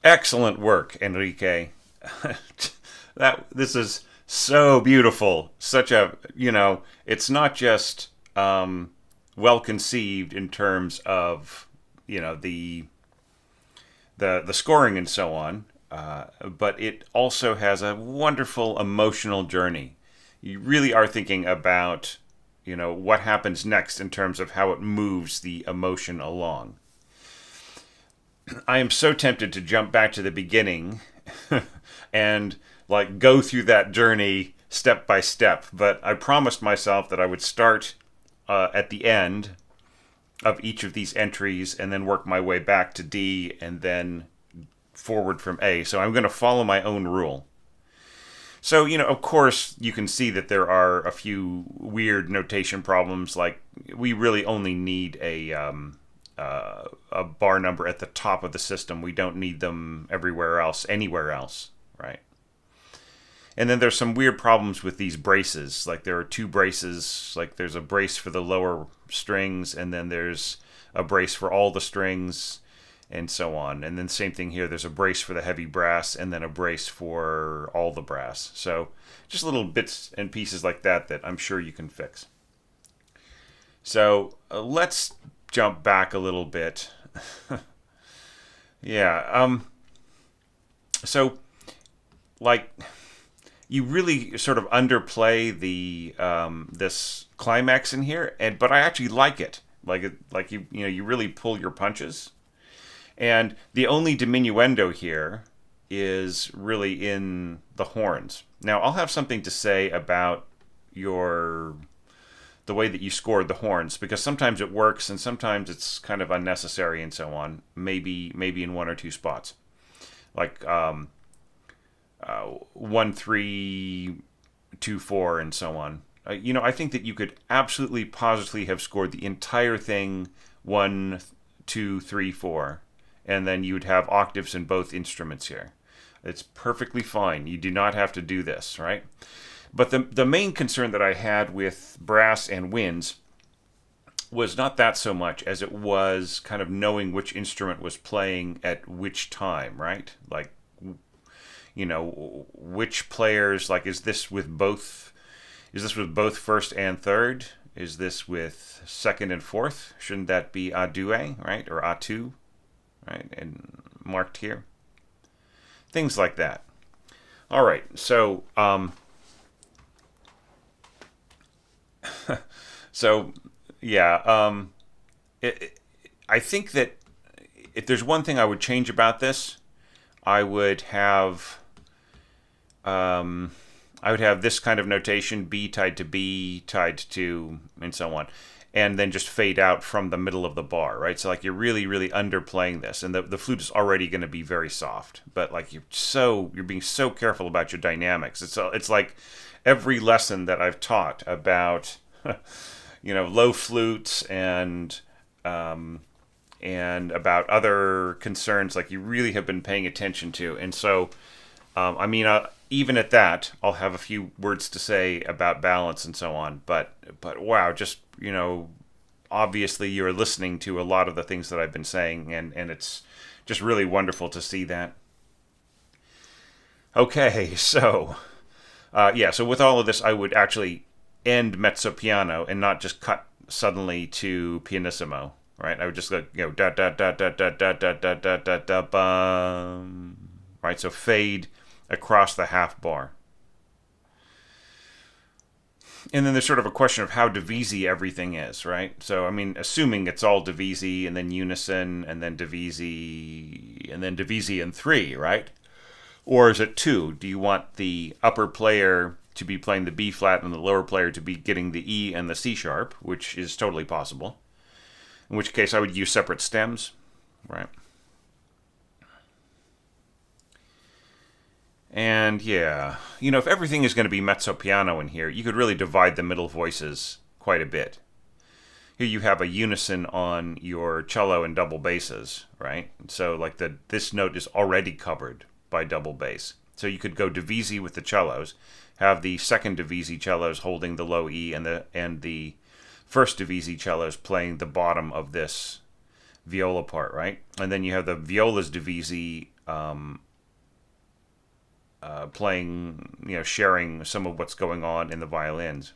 Excellent work, Enrique. This is so beautiful. Such a, it's not just well conceived in terms of, the scoring and so on, but it also has a wonderful emotional journey. You really are thinking about, what happens next in terms of how it moves the emotion along. I am so tempted to jump back to the beginning and like go through that journey step by step, but I promised myself that I would start at the end of each of these entries and then work my way back to D and then forward from A. So I'm going to follow my own rule. So, of course, you can see that there are a few weird notation problems. Like, we really only need a bar number at the top of the system. We don't need them anywhere else, right? And then there's some weird problems with these braces. Like, there are two braces. Like, there's a brace for the lower strings, and then there's a brace for all the strings, and so on. And then same thing here. There's a brace for the heavy brass, and then a brace for all the brass. So just little bits and pieces like that I'm sure you can fix. So let's jump back a little bit. Yeah. So, like, you really sort of underplay the this climax in here, but I actually like it. Like you really pull your punches. And the only diminuendo here is really in the horns. Now, I'll have something to say about the way that you scored the horns, because sometimes it works and sometimes it's kind of unnecessary and so on. Maybe in one or two spots, like 1, 3, 2, 4, and so on. I think that you could absolutely positively have scored the entire thing 1, 2, 3, 4, and then you would have octaves in both instruments here. It's perfectly fine. You do not have to do this, right? But the main concern that I had with brass and winds was not that so much as it was kind of knowing which instrument was playing at which time, right? Like, which players, like, is this with both first and third? Is this with second and fourth? Shouldn't that be a deux, right? Or a two, right? And marked here. Things like that. All right, so so yeah, I think that if there's one thing I would change about this, I would have this kind of notation: B tied to B, tied to, and so on, and then just fade out from the middle of the bar, right? So like you're really, really underplaying this, and the flute is already going to be very soft, but like you're being so careful about your dynamics. It's like every lesson that I've taught about, low flutes and about other concerns, like you really have been paying attention to, and so even at that, I'll have a few words to say about balance and so on. But wow, just obviously you're listening to a lot of the things that I've been saying, and it's just really wonderful to see that. Okay, so so with all of this, I would actually end mezzo piano and not just cut suddenly to pianissimo, right? I would just go da da da da da da da da da da da bum, right? So fade across the half bar. And then there's sort of a question of how divisi everything is, right? So, assuming it's all divisi and then unison and then divisi and then divisi in 3, right? Or is it 2? Do you want the upper player to be playing the B flat and the lower player to be getting the E and the C sharp, which is totally possible. In which case I would use separate stems, right? And yeah, if everything is going to be mezzo piano in here, you could really divide the middle voices quite a bit. Here you have a unison on your cello and double basses, right? So like this note is already covered by double bass. So you could go divisi with the cellos, have the second divisi cellos holding the low E and the first divisi cellos playing the bottom of this viola part, right? And then you have the viola's divisi playing, sharing some of what's going on in the violins.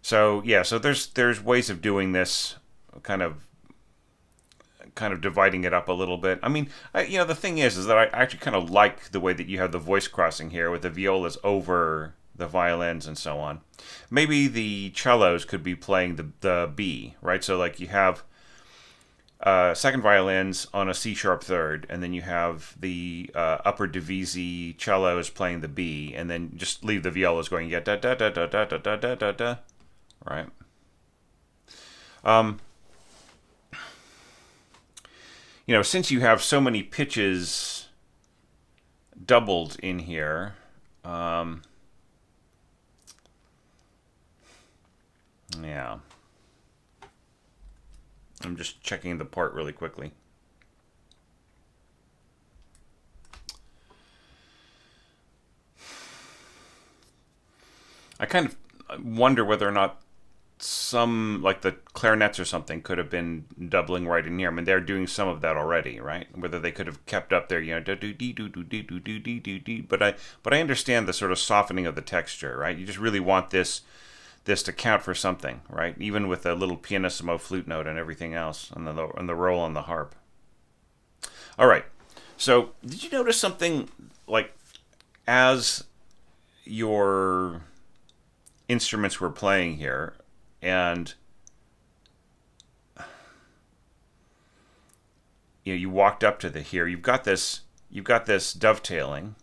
So yeah, so there's ways of doing this, kind of dividing it up a little bit. I mean, the thing is that I actually kind of like the way that you have the voice crossing here with the violas over the violins and so on. Maybe the cellos could be playing the B, right? So like you have second violins on a C sharp third, and then you have the upper divisi cellos playing the B, and then just leave the violas going da da da da da da da da da da, right? Since you have so many pitches doubled in here, yeah. I'm just checking the part really quickly. I kind of wonder whether or not some, like the clarinets or something, could have been doubling right in here. I mean, they're doing some of that already, right? Whether they could have kept up there, but I understand the sort of softening of the texture, right? You just really want this to count for something, right? Even with a little pianissimo flute note and everything else, and the roll on the harp. All right. So, did you notice something, like, as your instruments were playing here, and you walked up to the here, you've got this dovetailing,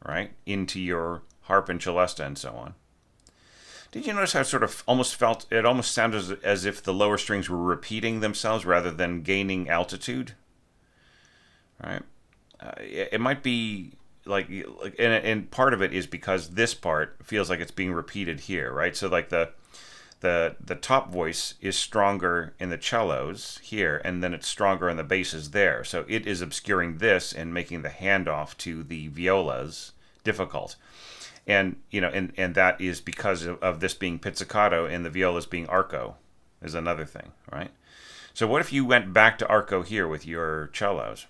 right, into your harp and celesta and so on. Did you notice how it sort of almost sounded as if the lower strings were repeating themselves rather than gaining altitude? Right? It might be and part of it is because this part feels like it's being repeated here, right? So like the top voice is stronger in the cellos here, and then it's stronger in the basses there. So it is obscuring this and making the handoff to the violas difficult. And and that is because of this being pizzicato and the violas being arco, is another thing, right? So what if you went back to arco here with your cellos?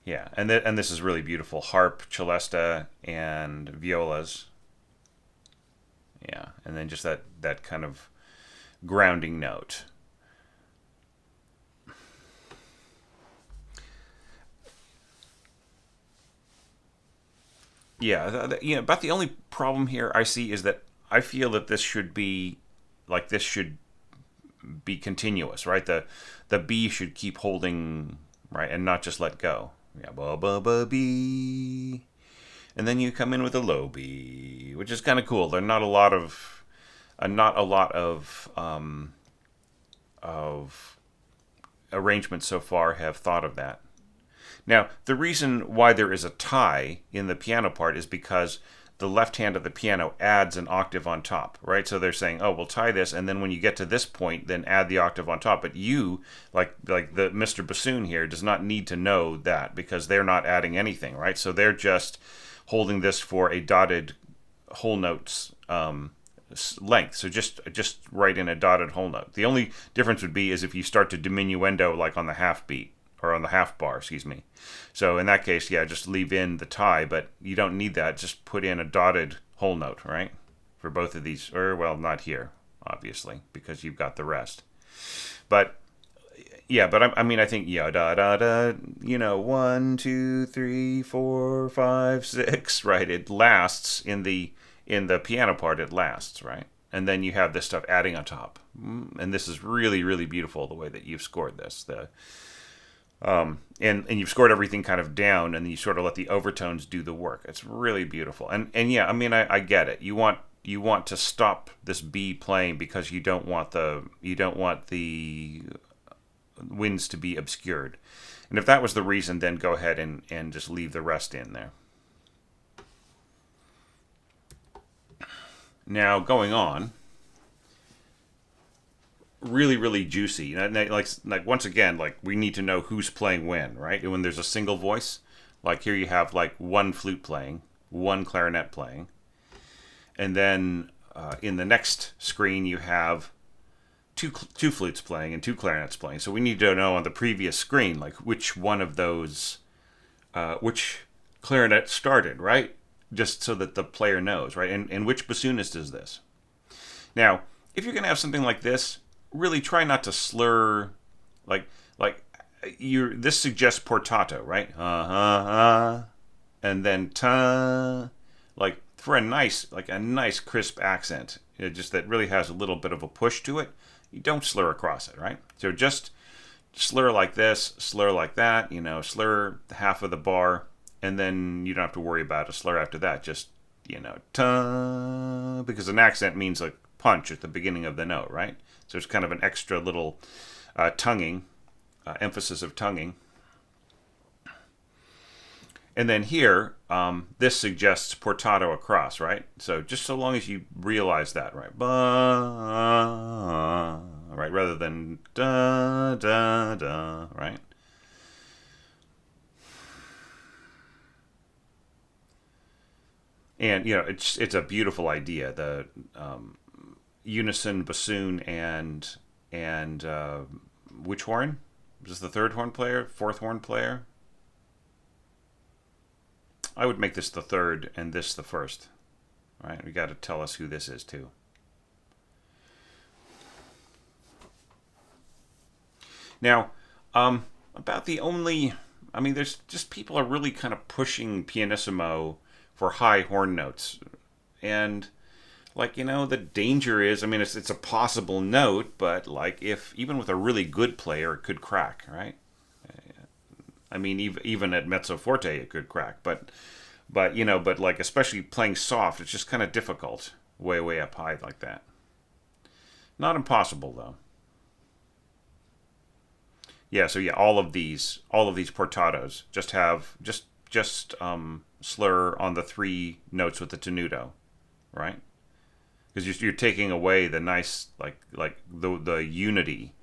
Yeah, and this is really beautiful. Harp, celesta, and violas. Yeah, and then just that kind of grounding note. Yeah, about the only problem here I see is that I feel that this should be continuous, right? The B should keep holding, right, and not just let go. Yeah, ba ba ba B, and then you come in with a low B, which is kind of cool. There are not a lot of arrangements so far have thought of that. Now, the reason why there is a tie in the piano part is because the left hand of the piano adds an octave on top, right? So they're saying, oh, we'll tie this, and then when you get to this point, then add the octave on top. But you, like the Mr. Bassoon here, does not need to know that because they're not adding anything, right? So they're just holding this for a dotted whole notes length. So just write in a dotted whole note. The only difference would be is if you start to diminuendo like on the half beat, or on the half bar, excuse me. So in that case, yeah, just leave in the tie, but you don't need that. Just put in a dotted whole note, right? For both of these, or well, not here, obviously, because you've got the rest. But yeah, but I think yeah, da da da, 1, 2, 3, 4, 5, 6, right? It lasts in the piano part. It lasts, right? And then you have this stuff adding on top, and this is really, really beautiful the way that you've scored this. And you've scored everything kind of down, and then you sort of let the overtones do the work. It's really beautiful. And yeah, I get it. You want to stop this B playing because you don't want the winds to be obscured. And if that was the reason, then go ahead and just leave the rest in there. Now, going on, really, really juicy. Like once again, like we need to know who's playing when, right? When there's a single voice, like here you have like one flute playing, one clarinet playing, and then in the next screen you have two flutes playing and two clarinets playing. So we need to know on the previous screen, like which one of those, which clarinet started, right? Just so that the player knows, right? And which bassoonist is this? Now, if you're going to have something like this, really try not to slur, like this suggests portato, right? And then ta, like for a nice crisp accent, just that really has a little bit of a push to it. You don't slur across it, right? So just slur like this, slur like that, slur half of the bar, and then you don't have to worry about a slur after that. Just, ta, because an accent means a punch at the beginning of the note, right? So it's kind of an extra little tonguing, emphasis of tonguing. And then here, this suggests portato across, right? So just so long as you realize that, right? Ba, right? Rather than da, da, da, right? And, it's a beautiful idea. The unison bassoon and which horn? Was this the third horn player? Fourth horn player? I would make this the third and this the first. All right, we got to tell us who this is too. Now, about the only, there's just people are really kind of pushing pianissimo for high horn notes, and the danger is, it's a possible note, but if even with a really good player, it could crack, right? Even at mezzo forte, it could crack, but especially playing soft, it's just kind of difficult, way up high like that. Not impossible though. Yeah, so all of these portatos just have slur on the three notes with the tenuto, right? Because you're taking away the nice the unity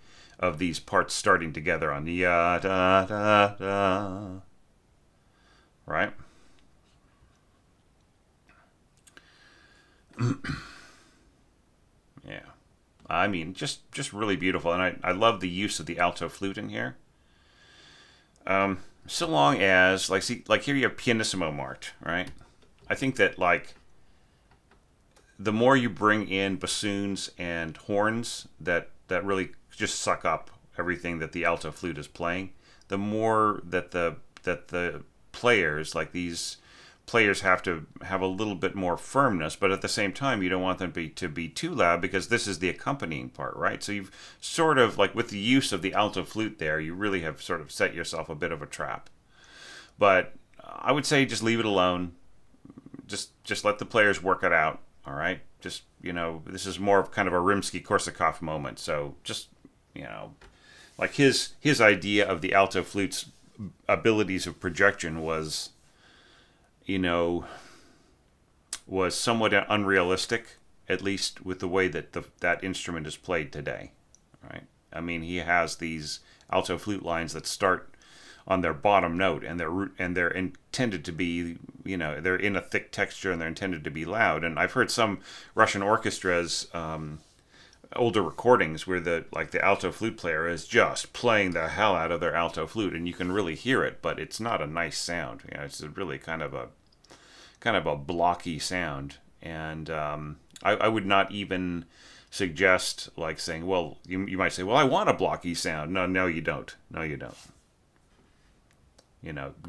of these parts starting together on the ya da da da, right? Yeah, just really beautiful, and I love the use of the alto flute in here. So long as here you have pianissimo marked, right? I think that the more you bring in bassoons and horns that really just suck up everything that the alto flute is playing, the more that the players, these players, have to have a little bit more firmness, but at the same time you don't want them to be too loud, because this is the accompanying part, right? So you've sort of, with the use of the alto flute there, you really have sort of set yourself a bit of a trap. But I would say just leave it alone. Just let the players work it out. All right, just this is more of kind of a Rimsky-Korsakov moment. So just his idea of the alto flute's abilities of projection was somewhat unrealistic, at least with the way that that instrument is played today. Right? He has these alto flute lines that start on their bottom note, and they're intended to be, they're in a thick texture, and they're intended to be loud. And I've heard some Russian orchestras, older recordings, where the alto flute player is just playing the hell out of their alto flute, and you can really hear it, but it's not a nice sound. It's really kind of a blocky sound. And I would not even suggest saying, well, you might say, well, I want a blocky sound. No, you don't. No, you don't.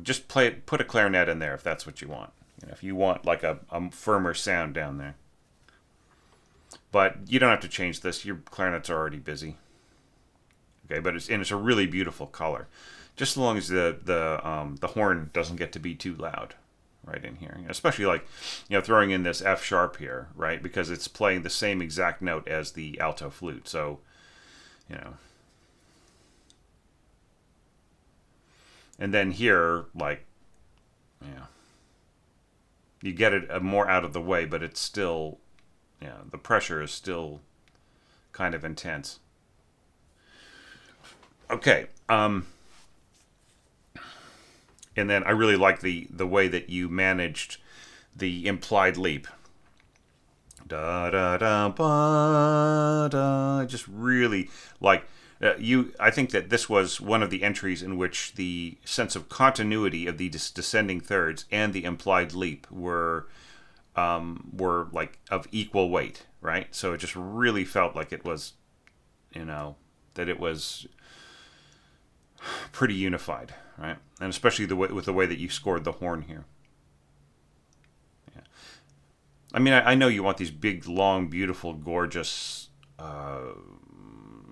Just put a clarinet in there if that's what you want. If you want a firmer sound down there. But you don't have to change this. Your clarinets are already busy. Okay, but it's a really beautiful color. Just as long as the horn doesn't get to be too loud right in here. Especially throwing in this F sharp here, right? Because it's playing the same exact note as the alto flute. So, and then here, you get it more out of the way, but it's still, the pressure is still kind of intense. Okay. And then I really like the way that you managed the implied leap. da da da ba da. Just really like I think that this was one of the entries in which the sense of continuity of the descending thirds and the implied leap were like of equal weight, right? So it just really felt like it was, that it was pretty unified, right? And especially with the way that you scored the horn here. Yeah. I mean, I know you want these big, long, beautiful, gorgeous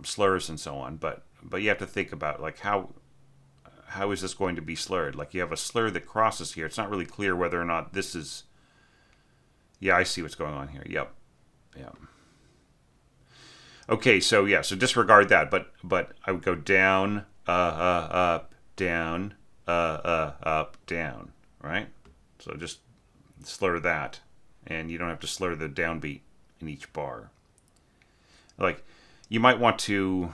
slurs and so on, but you have to think about like how is this going to be slurred? Like you have a slur that crosses here. It's not really clear whether or not this is. Yeah, I see what's going on here. Yep. Okay, so yeah, so disregard that, but I would go down, up, down, up, down, right? So just slur that, and you don't have to slur the downbeat in each bar. Like, you might want to,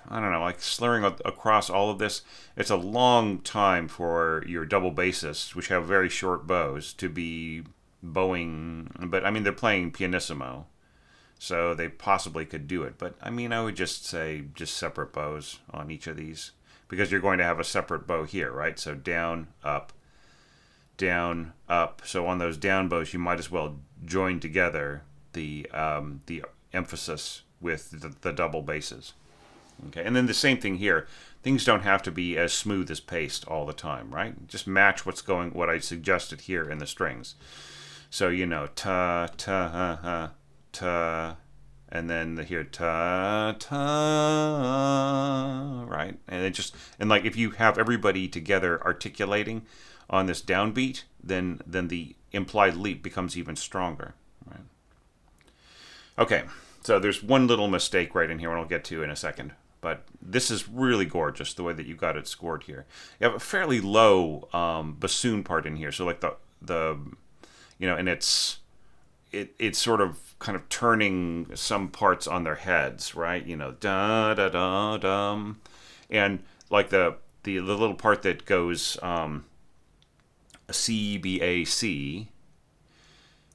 I don't know, like slurring across all of this. It's a long time for your double bassists, which have very short bows, to be bowing, but I mean, they're playing pianissimo, so they possibly could do it. But I mean, I would just say just separate bows on each of these, because you're going to have a separate bow here, right? So down, up, down, up. So on those down bows, you might as well join together the emphasis with the double basses. Okay, and then the same thing here. Things don't have to be as smooth as paste all the time, right? Just match what I suggested here in the strings. So, ta, ta, ta, and then here, ta, ta, right? And like if you have everybody together articulating on this downbeat, then the implied leap becomes even stronger, right? Okay, so there's one little mistake right in here, and I'll get to in a second. But this is really gorgeous, the way that you got it scored here. You have a fairly low bassoon part in here, so like the and it's sort of kind of turning some parts on their heads, right? Da da da dum, and like the little part that goes C B A C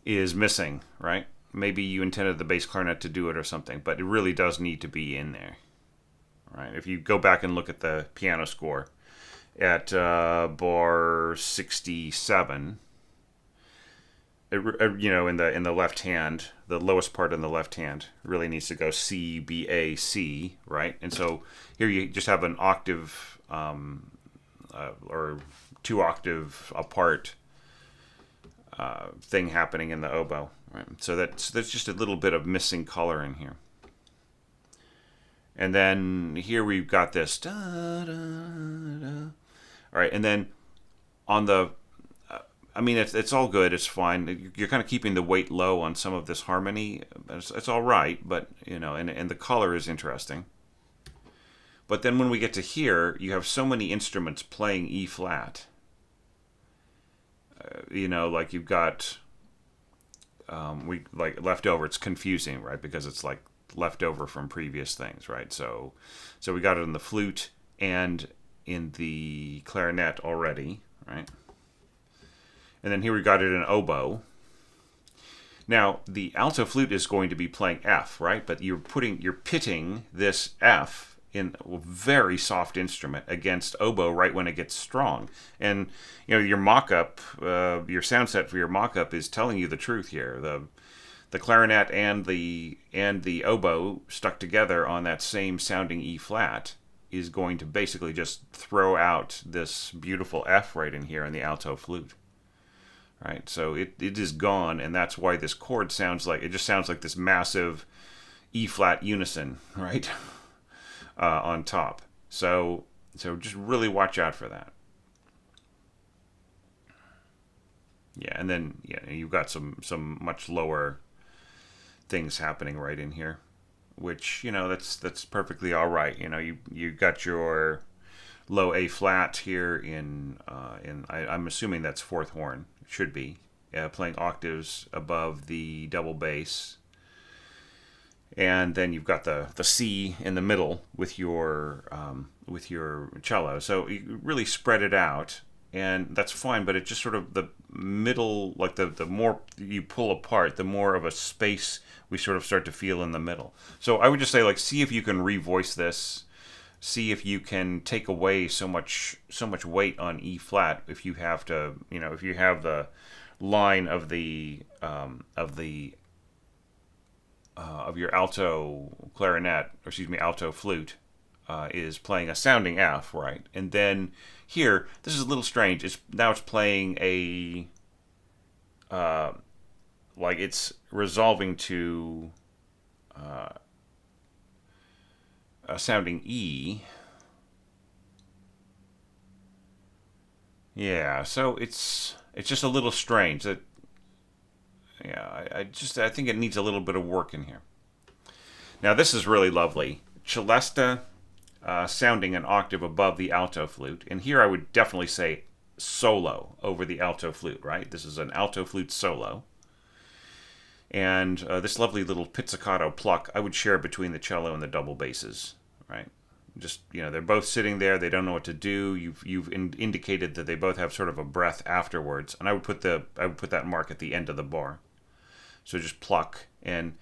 is missing, right? Maybe you intended the bass clarinet to do it or something, but it really does need to be in there, right? If you go back and look at the piano score at bar 67. In the left hand, the lowest part in the left hand really needs to go C, B, A, C, right? And so here you just have an octave or 2 octave apart thing happening in the oboe, right? So that's just a little bit of missing color in here. And then here we've got this da, da, da. All right, and then on the I mean, it's all good. It's fine. You're kind of keeping the weight low on some of this harmony. It's all right, but and the color is interesting. But then when we get to here, you have so many instruments playing E flat. Like you've got leftover. It's confusing, right? Because it's like leftover from previous things, right? So we got it in the flute and in the clarinet already, right? And then here we got it in oboe. Now, the alto flute is going to be playing F, right? But you're pitting this F in a very soft instrument against oboe right when it gets strong. And, your mock-up, your sound set for your mock-up is telling you the truth here. The clarinet and the oboe stuck together on that same sounding E flat is going to basically just throw out this beautiful F right in here in the alto flute. Right, so it is gone, and that's why this chord sounds like this massive E flat unison, right, on top. So just really watch out for that. Yeah, and then you've got some much lower things happening right in here, which that's perfectly all right. You got your low A flat here I'm assuming that's fourth horn. Should be playing octaves above the double bass, and then you've got the C in the middle with your cello. So you really spread it out, and that's fine. But it just sort of the middle, like the more you pull apart, the more of a space we sort of start to feel in the middle. So I would just say, like, see if you can revoice this. See if you can take away so much weight on E flat. If you have to, if you have the line of your alto clarinet, or excuse me, alto flute, is playing a sounding F, right? And then here, this is a little strange. It's playing a like it's resolving to a sounding E. Yeah, so it's just a little strange. That yeah, I think it needs a little bit of work in here. Now this is really lovely. Celesta sounding an octave above the alto flute, and here I would definitely say solo over the alto flute. Right, this is an alto flute solo. And this lovely little pizzicato pluck I would share between the cello and the double basses, right? Just, they're both sitting there. They don't know what to do. You've indicated that they both have sort of a breath afterwards, and I would put that mark at the end of the bar. So just pluck and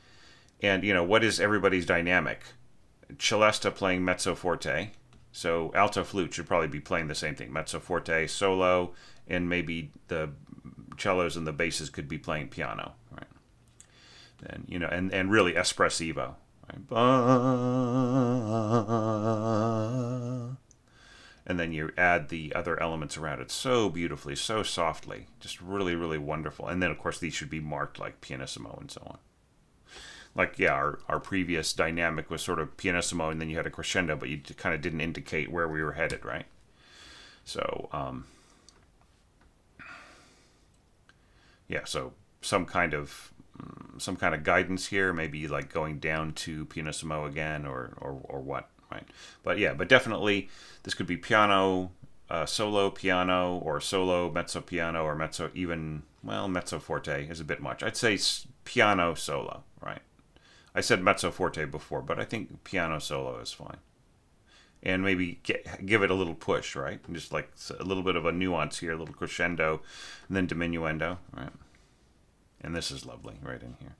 what is everybody's dynamic? Celesta playing mezzo forte, so alto flute should probably be playing the same thing, mezzo forte solo, and maybe the cellos and the basses could be playing piano, right? And really espressivo, right? And then you add the other elements around it so beautifully, so softly, just really, really wonderful. And then, of course, these should be marked like pianissimo and so on. Like, yeah, our previous dynamic was sort of pianissimo, and then you had a crescendo, but you kind of didn't indicate where we were headed, right? So, yeah, so some kind of guidance here, maybe like going down to pianissimo again, or what, right? But definitely this could be piano, solo piano, or solo mezzo piano, or mezzo forte is a bit much. I'd say piano solo, right? I said mezzo forte before, but I think piano solo is fine. And maybe give it a little push, right? Just like a little bit of a nuance here, a little crescendo, and then diminuendo, right? And this is lovely right in here.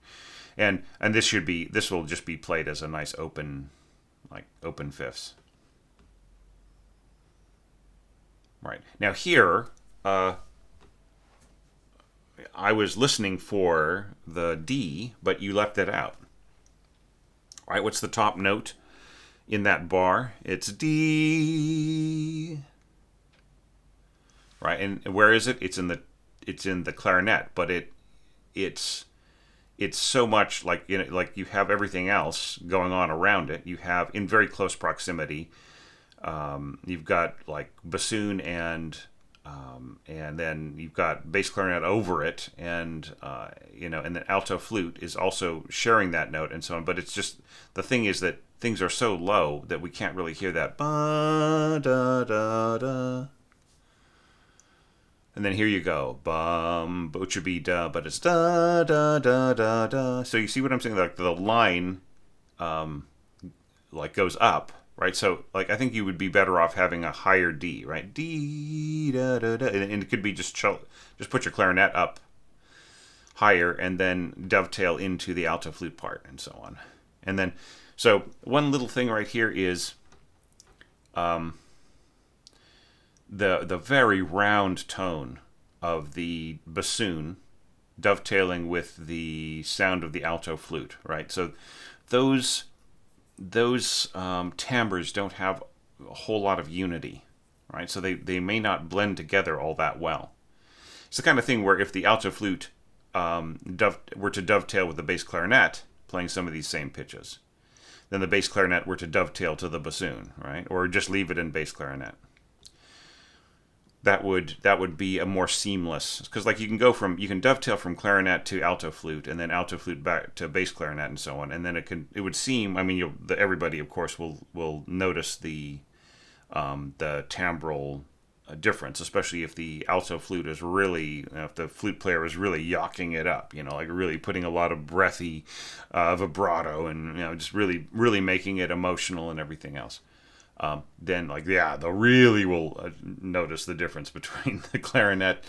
And this will just be played as a nice open fifths. Right. Now here, I was listening for the D, but you left it out. Right, what's the top note in that bar? It's D. Right, and where is it? It's in the clarinet, but it's so much like like you have everything else going on around it. You have in very close proximity. You've got like bassoon and then you've got bass clarinet over it, and and then alto flute is also sharing that note and so on. But it's just the thing is that things are so low that we can't really hear that ba da da da. And then here you go, bum, which would be da, but it's da da da da da. So you see what I'm saying? Like the line, like goes up, right? So like I think you would be better off having a higher D, right? D da da da, and it could be just put your clarinet up higher, and then dovetail into the alto flute part, and so on. And then, so one little thing right here is, the very round tone of the bassoon dovetailing with the sound of the alto flute, right? So those timbres don't have a whole lot of unity, right? So they may not blend together all that well. It's the kind of thing where if the alto flute were to dovetail with the bass clarinet, playing some of these same pitches, then the bass clarinet were to dovetail to the bassoon, right? Or just leave it in bass clarinet. That would be a more seamless, because like you can dovetail from clarinet to alto flute, and then alto flute back to bass clarinet, and so on, and then it would seem. I mean, everybody of course will notice the timbral difference, especially if the alto flute is really, if the flute player is really yocking it up, like really putting a lot of breathy vibrato, and just really making it emotional and everything else. then like yeah, they really will notice the difference between the clarinet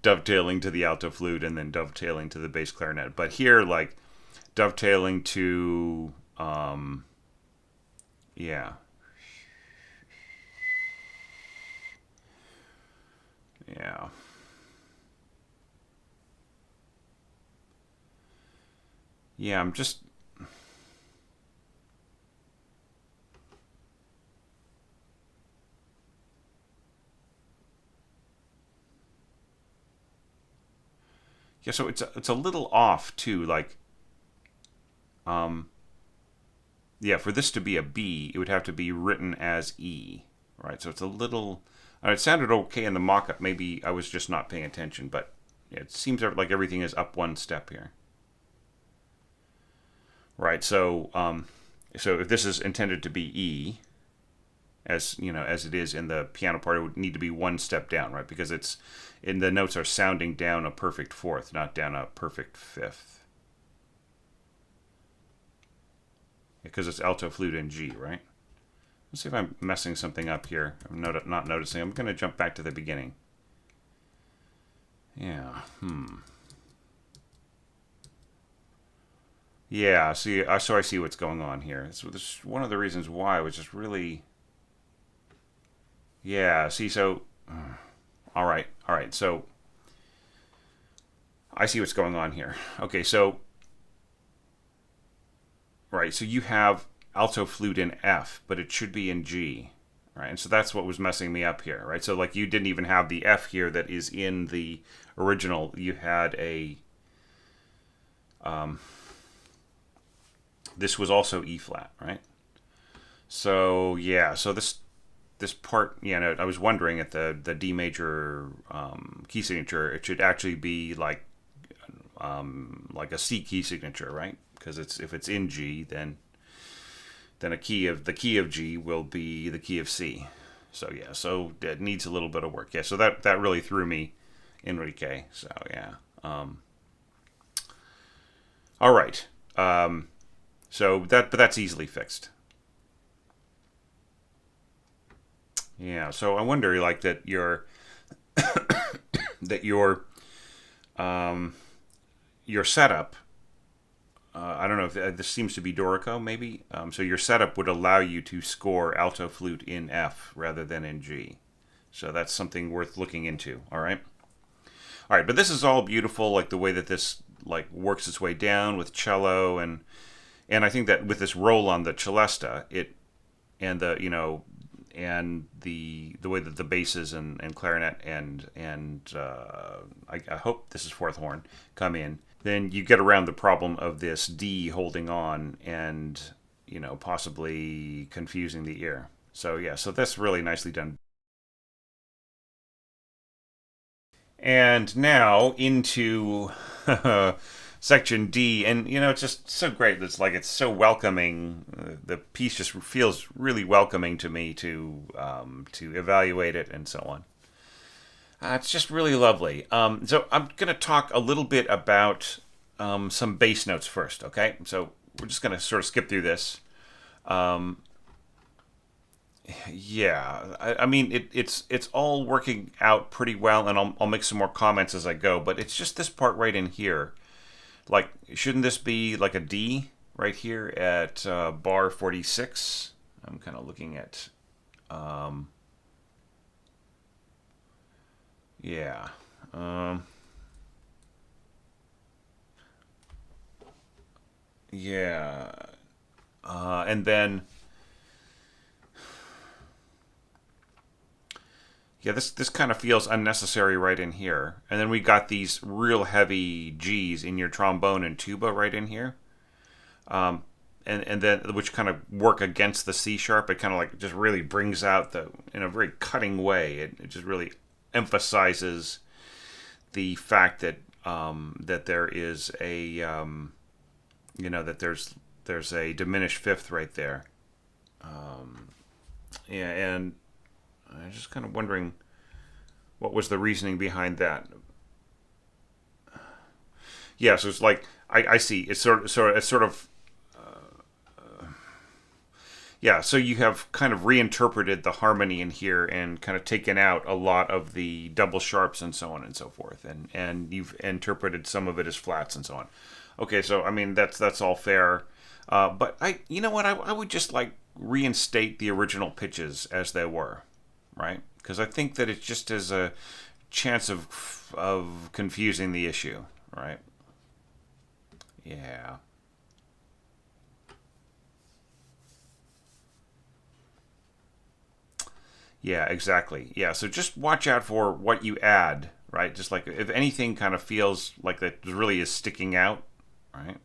dovetailing to the alto flute and then dovetailing to the bass clarinet. But here, like dovetailing to yeah, yeah. Yeah, I'm just yeah, so it's a little off too. Like, um, yeah, for this to be a B, it would have to be written as E, right? So it's a little. It sounded okay in the mock-up. Maybe I was just not paying attention, but yeah, it seems like everything is up one step here, right? So if this is intended to be E, as you know, as it is in the piano part, it would need to be one step down, right? Because it's in the notes are sounding down a perfect fourth, not down a perfect fifth. Because it's alto flute in G, right? Let's see if I'm messing something up here. I'm not noticing. I'm going to jump back to the beginning. Yeah. Yeah. See, so I see what's going on here. So this is one of the reasons why I was just really. Yeah. See, so. All right. All right. So I see what's going on here. Okay. So. Right. So you have alto flute in F, but it should be in G. Right. And so that's what was messing me up here. Right. So like you didn't even have the F here that is in the original. You had a. This was also E flat, right? So yeah. So this part, you know, I was wondering at the D major key signature, it should actually be like a C key signature, right? Because it's if it's in G, then the key of G will be the key of C. So yeah, so it needs a little bit of work. Yeah, so that really threw me, Enrique. So yeah. All right. So but that's easily fixed. Yeah. So I wonder like that your setup. I don't know if this seems to be Dorico, maybe. So your setup would allow you to score alto flute in F rather than in G. So that's something worth looking into. All right. But this is all beautiful, like the way that this like works its way down with cello and I think that with this roll on the celesta, it and the you know and the way that the basses and clarinet and I hope this is fourth horn come in, then you get around the problem of this D holding on and you know possibly confusing the ear. So yeah, so that's really nicely done. And now into section D, and you know it's just so great. It's like it's so welcoming. The piece just feels really welcoming to me to evaluate it and so on. It's just really lovely. So I'm going to talk a little bit about some bass notes first. Okay, so we're just going to sort of skip through this. Um, yeah, I mean it's all working out pretty well, and I'll make some more comments as I go. But it's just this part right in here. Like, shouldn't this be like a D right here at bar 46? I'm kind of looking at. Um, yeah. Um, yeah. And then yeah, this kind of feels unnecessary right in here. And then we got these real heavy G's in your trombone and tuba right in here. Um, and then which kind of work against the C sharp. It kind of like just really brings out the in a very cutting way. It just really emphasizes the fact that that there is a you know that there's a diminished fifth right there. Um, yeah, and I'm just kind of wondering what was the reasoning behind that. Yeah, so it's like I see it's sort of Yeah, so you have kind of reinterpreted the harmony in here and kind of taken out a lot of the double sharps and so on and so forth, and you've interpreted some of it as flats and so on. Okay, so I mean that's all fair, but you know what, I would just like reinstate the original pitches as they were, right? Because I think that it just is a chance of confusing the issue, right? Yeah. Yeah, exactly. Yeah, so just watch out for what you add, right? Just like if anything kind of feels like that really is sticking out, right?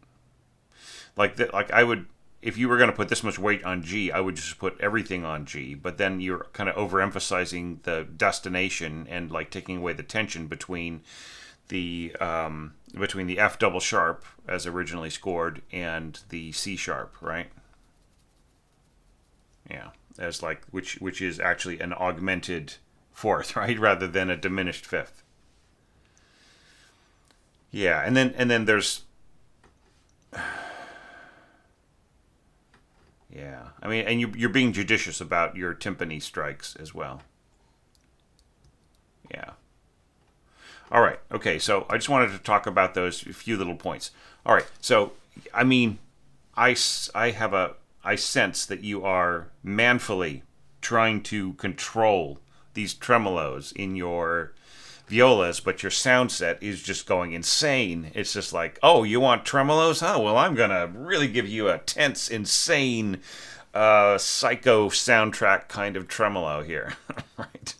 Like that, like I would, if you were going to put this much weight on G, I would just put everything on G. But then you're kind of overemphasizing the destination and like taking away the tension between the F double sharp as originally scored and the C sharp, right? Yeah, as like which is actually an augmented fourth, right, rather than a diminished fifth. Yeah, and then there's yeah. I mean, and you're being judicious about your timpani strikes as well. Yeah. All right. Okay. So I just wanted to talk about those few little points. All right. So I mean, I have a I sense that you are manfully trying to control these tremolos in your violas, but your sound set is just going insane. It's just like, oh, you want tremolos? Huh? Well, I'm gonna really give you a tense, insane, psycho soundtrack kind of tremolo here, right?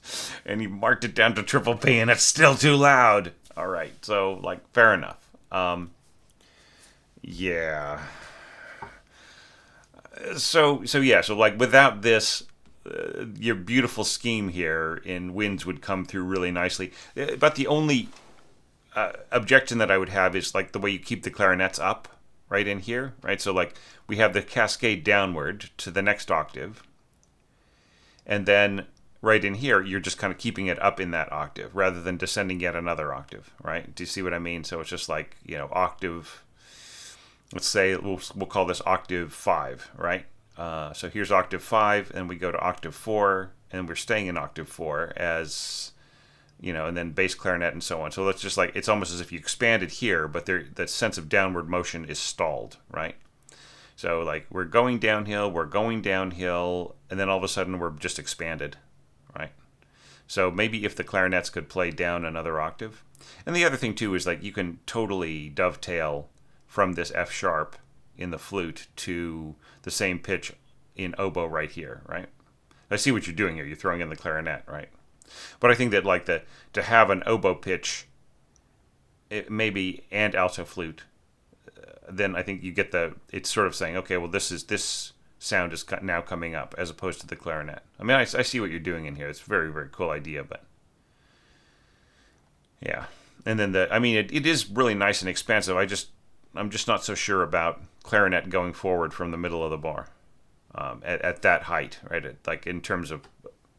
And you marked it down to triple P, and it's still too loud. All right, so like, fair enough. Yeah. So like without this, your beautiful scheme here in winds would come through really nicely. But the only objection that I would have is like the way you keep the clarinets up right in here, right? So like we have the cascade downward to the next octave, and then right in here you're just kind of keeping it up in that octave rather than descending yet another octave, right? Do you see what I mean? So it's just like, octave. Let's say we'll call this octave 5, right? So here's octave 5, and we go to octave 4, and we're staying in octave 4 as, and then bass clarinet and so on. So that's just like, it's almost as if you expanded here, but the sense of downward motion is stalled, right? So like we're going downhill, and then all of a sudden we're just expanded, right? So maybe if the clarinets could play down another octave. And the other thing too is like you can totally dovetail from this F sharp in the flute to the same pitch in oboe right here, right? I see what you're doing here. You're throwing in the clarinet, right? But I think that like to have an oboe pitch, maybe and alto flute, then I think you get it's sort of saying, okay, well this sound is now coming up as opposed to the clarinet. I mean, I see what you're doing in here. It's a very, very cool idea, but yeah. And then it is really nice and expansive. I'm just not so sure about clarinet going forward from the middle of the bar at that height, right? Like in terms of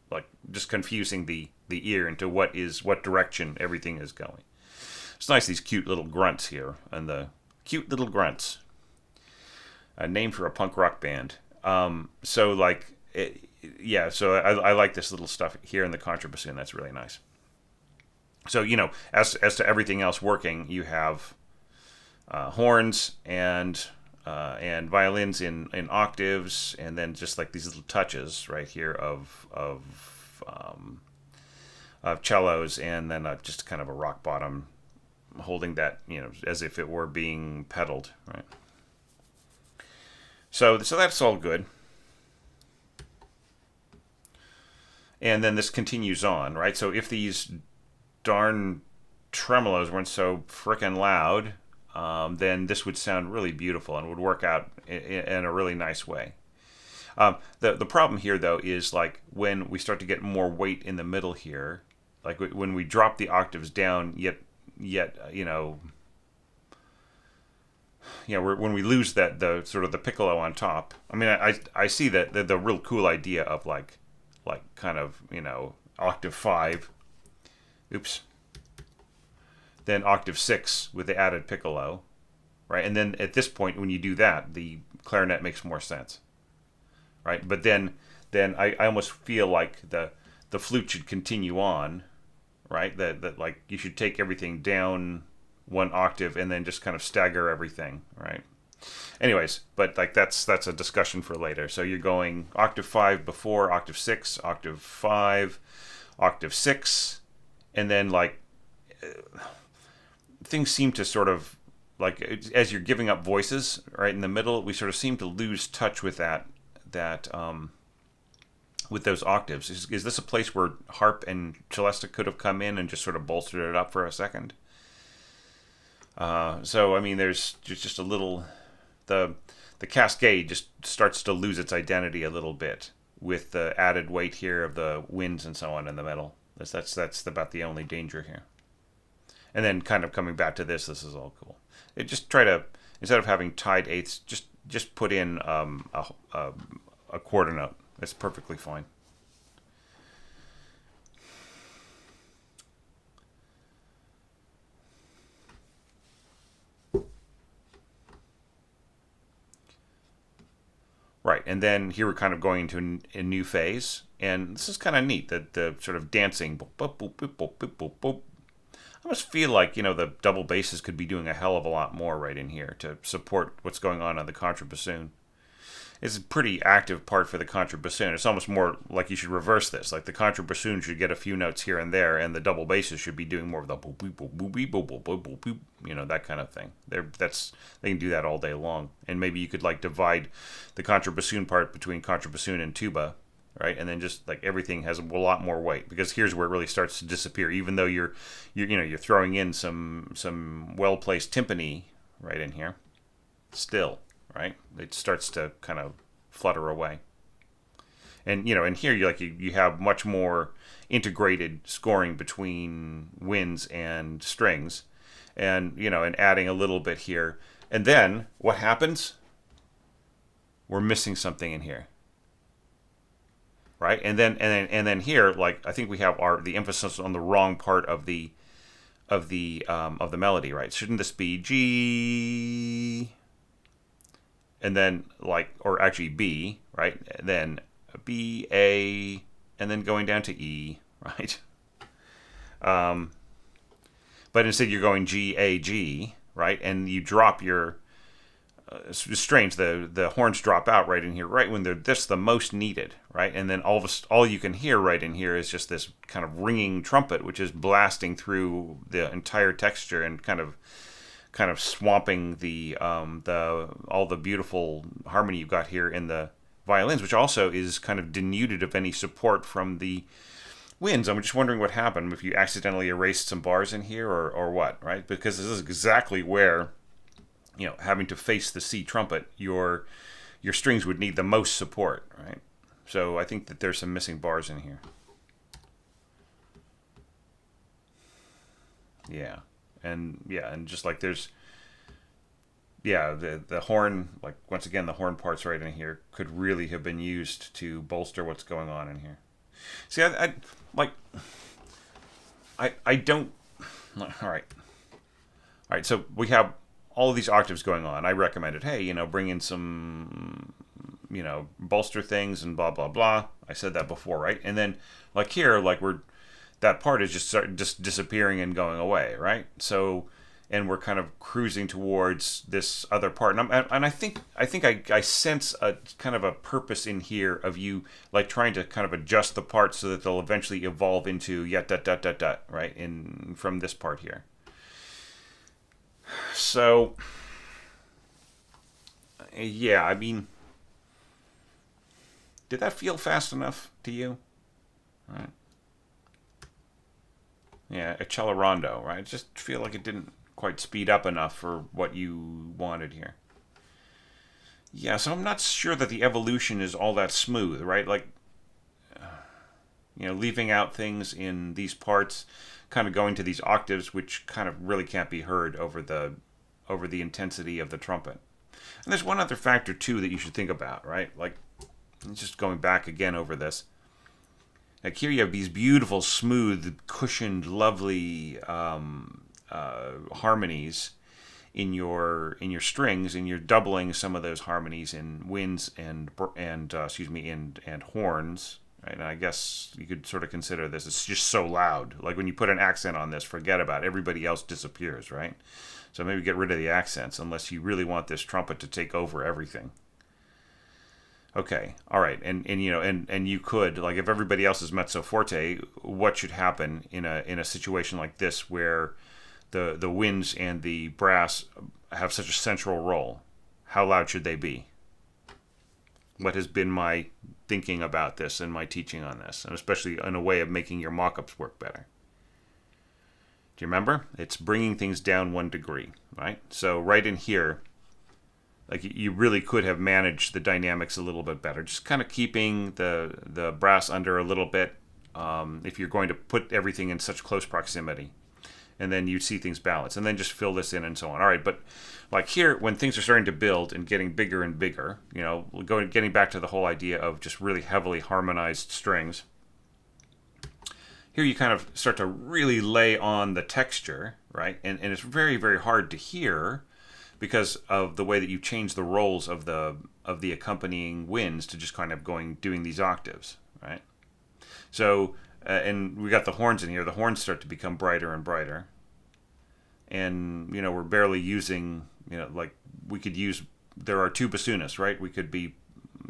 like just confusing the ear into what direction everything is going. It's nice, these cute little grunts here, and the cute little grunts, a name for a punk rock band. So like, yeah. So I like this little stuff here in the contrabassoon. That's really nice. So as to everything else working, you have horns and violins in octaves, and then just like these little touches right here of cellos, and then just kind of a rock bottom holding that as if it were being pedaled, right? So that's all good, and then this continues on, right? So if these darn tremolos weren't so frickin' loud, then this would sound really beautiful and would work out in a really nice way. The problem here, though, is like when we start to get more weight in the middle here, like when we drop the octaves down, yet when we lose the sort of the piccolo on top. I mean, I see that the real cool idea of like kind of octave 5, oops, then octave 6 with the added piccolo, right? And then at this point, when you do that, the clarinet makes more sense, right? But then I almost feel like the flute should continue on, right? That like you should take everything down one octave and then just kind of stagger everything, right? Anyways, but like that's a discussion for later. So you're going octave 5 before, octave 6, octave 5, octave 6, and then like things seem to sort of like as you're giving up voices right in the middle, we sort of seem to lose touch with that with those octaves. Is this a place where harp and celesta could have come in and just sort of bolstered it up for a second? So I mean, there's just a little the cascade just starts to lose its identity a little bit with the added weight here of the winds and so on in the middle. That's about the only danger here. And then kind of coming back to this is all cool. It just try to, instead of having tied eighths, just put in a quarter note. It's perfectly fine. Right, and then here we're kind of going into a new phase, and this is kind of neat, the sort of dancing. Boop, boop, boop, boop, boop, boop, boop, boop. I almost feel like, the double basses could be doing a hell of a lot more right in here to support what's going on the contrabassoon. It's a pretty active part for the contrabassoon. It's almost more like you should reverse this. Like the contrabassoon should get a few notes here and there, and the double basses should be doing more of the boop boop boop boop boop boop boop boop boop, that kind of thing. They can do that all day long. And maybe you could like divide the contrabassoon part between contrabassoon and tuba, right? And then just like everything has a lot more weight, because here's where it really starts to disappear. Even though you're throwing in some well placed timpani right in here, still. Right, it starts to kind of flutter away, and in here you have much more integrated scoring between winds and strings, and and adding a little bit here, and then what happens? We're missing something in here, right? And then here, like I think we have the emphasis on the wrong part of the melody, right? Shouldn't this be G? And then or actually B, right? And then B, A, and then going down to E, right? But instead you're going G, A, G, right? And you drop your, it's strange, the horns drop out right in here, right when they're the most needed, right? And then all you can hear right in here is just this kind of ringing trumpet, which is blasting through the entire texture and kind of swamping the all the beautiful harmony you've got here in the violins, which also is kind of denuded of any support from the winds. I'm just wondering what happened, if you accidentally erased some bars in here or what, right? Because this is exactly where, having to face the C trumpet, your strings would need the most support, right? So I think that there's some missing bars in here. Yeah. And just like there's, the horn, like once again, the horn parts right in here could really have been used to bolster what's going on in here. See, I don't, all right, so we have all of these octaves going on. I recommended, hey, bring in some, bolster things and blah, blah, blah. I said that before, right? And then like here, like that part is just disappearing and going away, right? So, and we're kind of cruising towards this other part, and I think I sense a kind of a purpose in here of you like trying to kind of adjust the parts so that they'll eventually evolve into yet dot dot dot dot, right? From this part here. So, yeah, I mean, did that feel fast enough to you? All right. Yeah, accelerando, right? I just feel like it didn't quite speed up enough for what you wanted here. Yeah, so I'm not sure that the evolution is all that smooth, right? Like, leaving out things in these parts, kind of going to these octaves, which kind of really can't be heard over the intensity of the trumpet. And there's one other factor, too, that you should think about, right? Like, just going back again over this. Like here you have these beautiful, smooth, cushioned, lovely harmonies, in your strings, and you're doubling some of those harmonies in winds and horns. Right? And I guess you could sort of consider this. It's just so loud. Like when you put an accent on this, forget about it. Everybody else disappears, right? So maybe get rid of the accents unless you really want this trumpet to take over everything. Okay, all right, and you could, like, if everybody else is mezzo forte, what should happen in a situation like this where the winds and the brass have such a central role? How loud should they be? What has been my thinking about this and my teaching on this, and especially in a way of making your mock-ups work better? Do you remember? It's bringing things down 1 degree, right? So right in here, like, you really could have managed the dynamics a little bit better. Just kind of keeping the brass under a little bit if you're going to put everything in such close proximity. And then you see things balance. And then just fill this in and so on. All right, but like here, when things are starting to build and getting bigger and bigger, getting back to the whole idea of just really heavily harmonized strings, here you kind of start to really lay on the texture, right? And it's very, very hard to hear because of the way that you change the roles of the accompanying winds to just kind of doing these octaves, right? So, and we got the horns in here. The horns start to become brighter and brighter, and we're barely using, like we could use. There are 2 bassonists, right?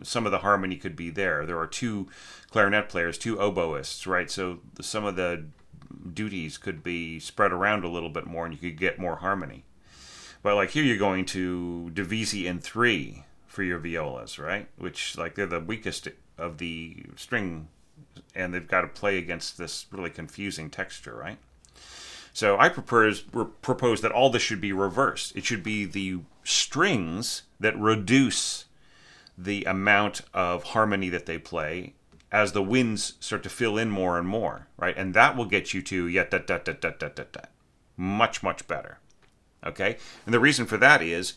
Some of the harmony could be there. There are 2 clarinet players, 2 oboists, right? So some of the duties could be spread around a little bit more, and you could get more harmony. But like here, you're going to divisi in 3 for your violas, right? Which, like, they're the weakest of the string, and they've got to play against this really confusing texture, right? So I propose that all this should be reversed. It should be the strings that reduce the amount of harmony that they play as the winds start to fill in more and more, right? And that will get you to yet da da da da da da da, much, much better. Okay, and the reason for that is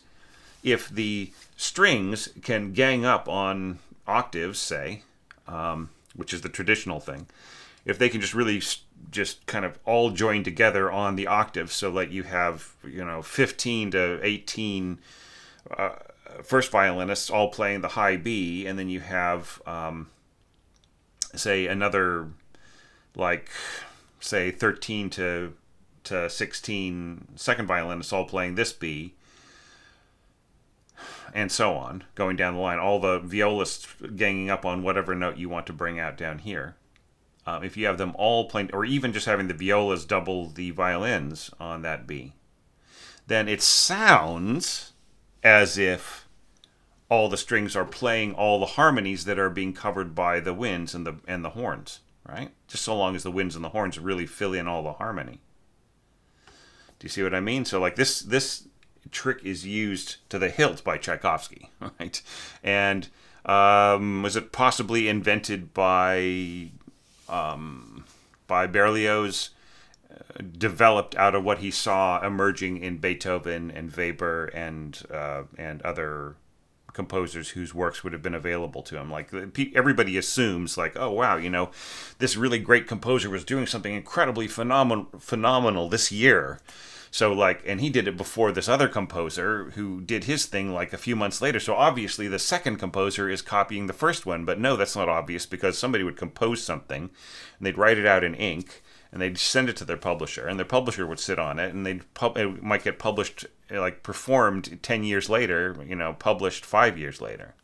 if the strings can gang up on octaves, say, which is the traditional thing, if they can just really just kind of all join together on the octave, so that you have 15 to 18 first violinists all playing the high B, and then you have say another, like, say 13 to 16 second violinists all playing this B, and so on, going down the line, all the violists ganging up on whatever note you want to bring out down here. If you have them all playing, or even just having the violas double the violins on that B, then it sounds as if all the strings are playing all the harmonies that are being covered by the winds and the horns, right? Just so long as the winds and the horns really fill in all the harmony. Do you see what I mean? So, like, this trick is used to the hilt by Tchaikovsky, right? And was it possibly invented by Berlioz? Developed out of what he saw emerging in Beethoven and Weber and other composers whose works would have been available to him. Like, everybody assumes, like, oh wow, this really great composer was doing something incredibly phenomenal this year. So, like, and he did it before this other composer who did his thing like a few months later. So obviously the second composer is copying the first one. But no, that's not obvious, because somebody would compose something and they'd write it out in ink and they'd send it to their publisher, and their publisher would sit on it, and it might get published, like, performed 10 years later, published 5 years later.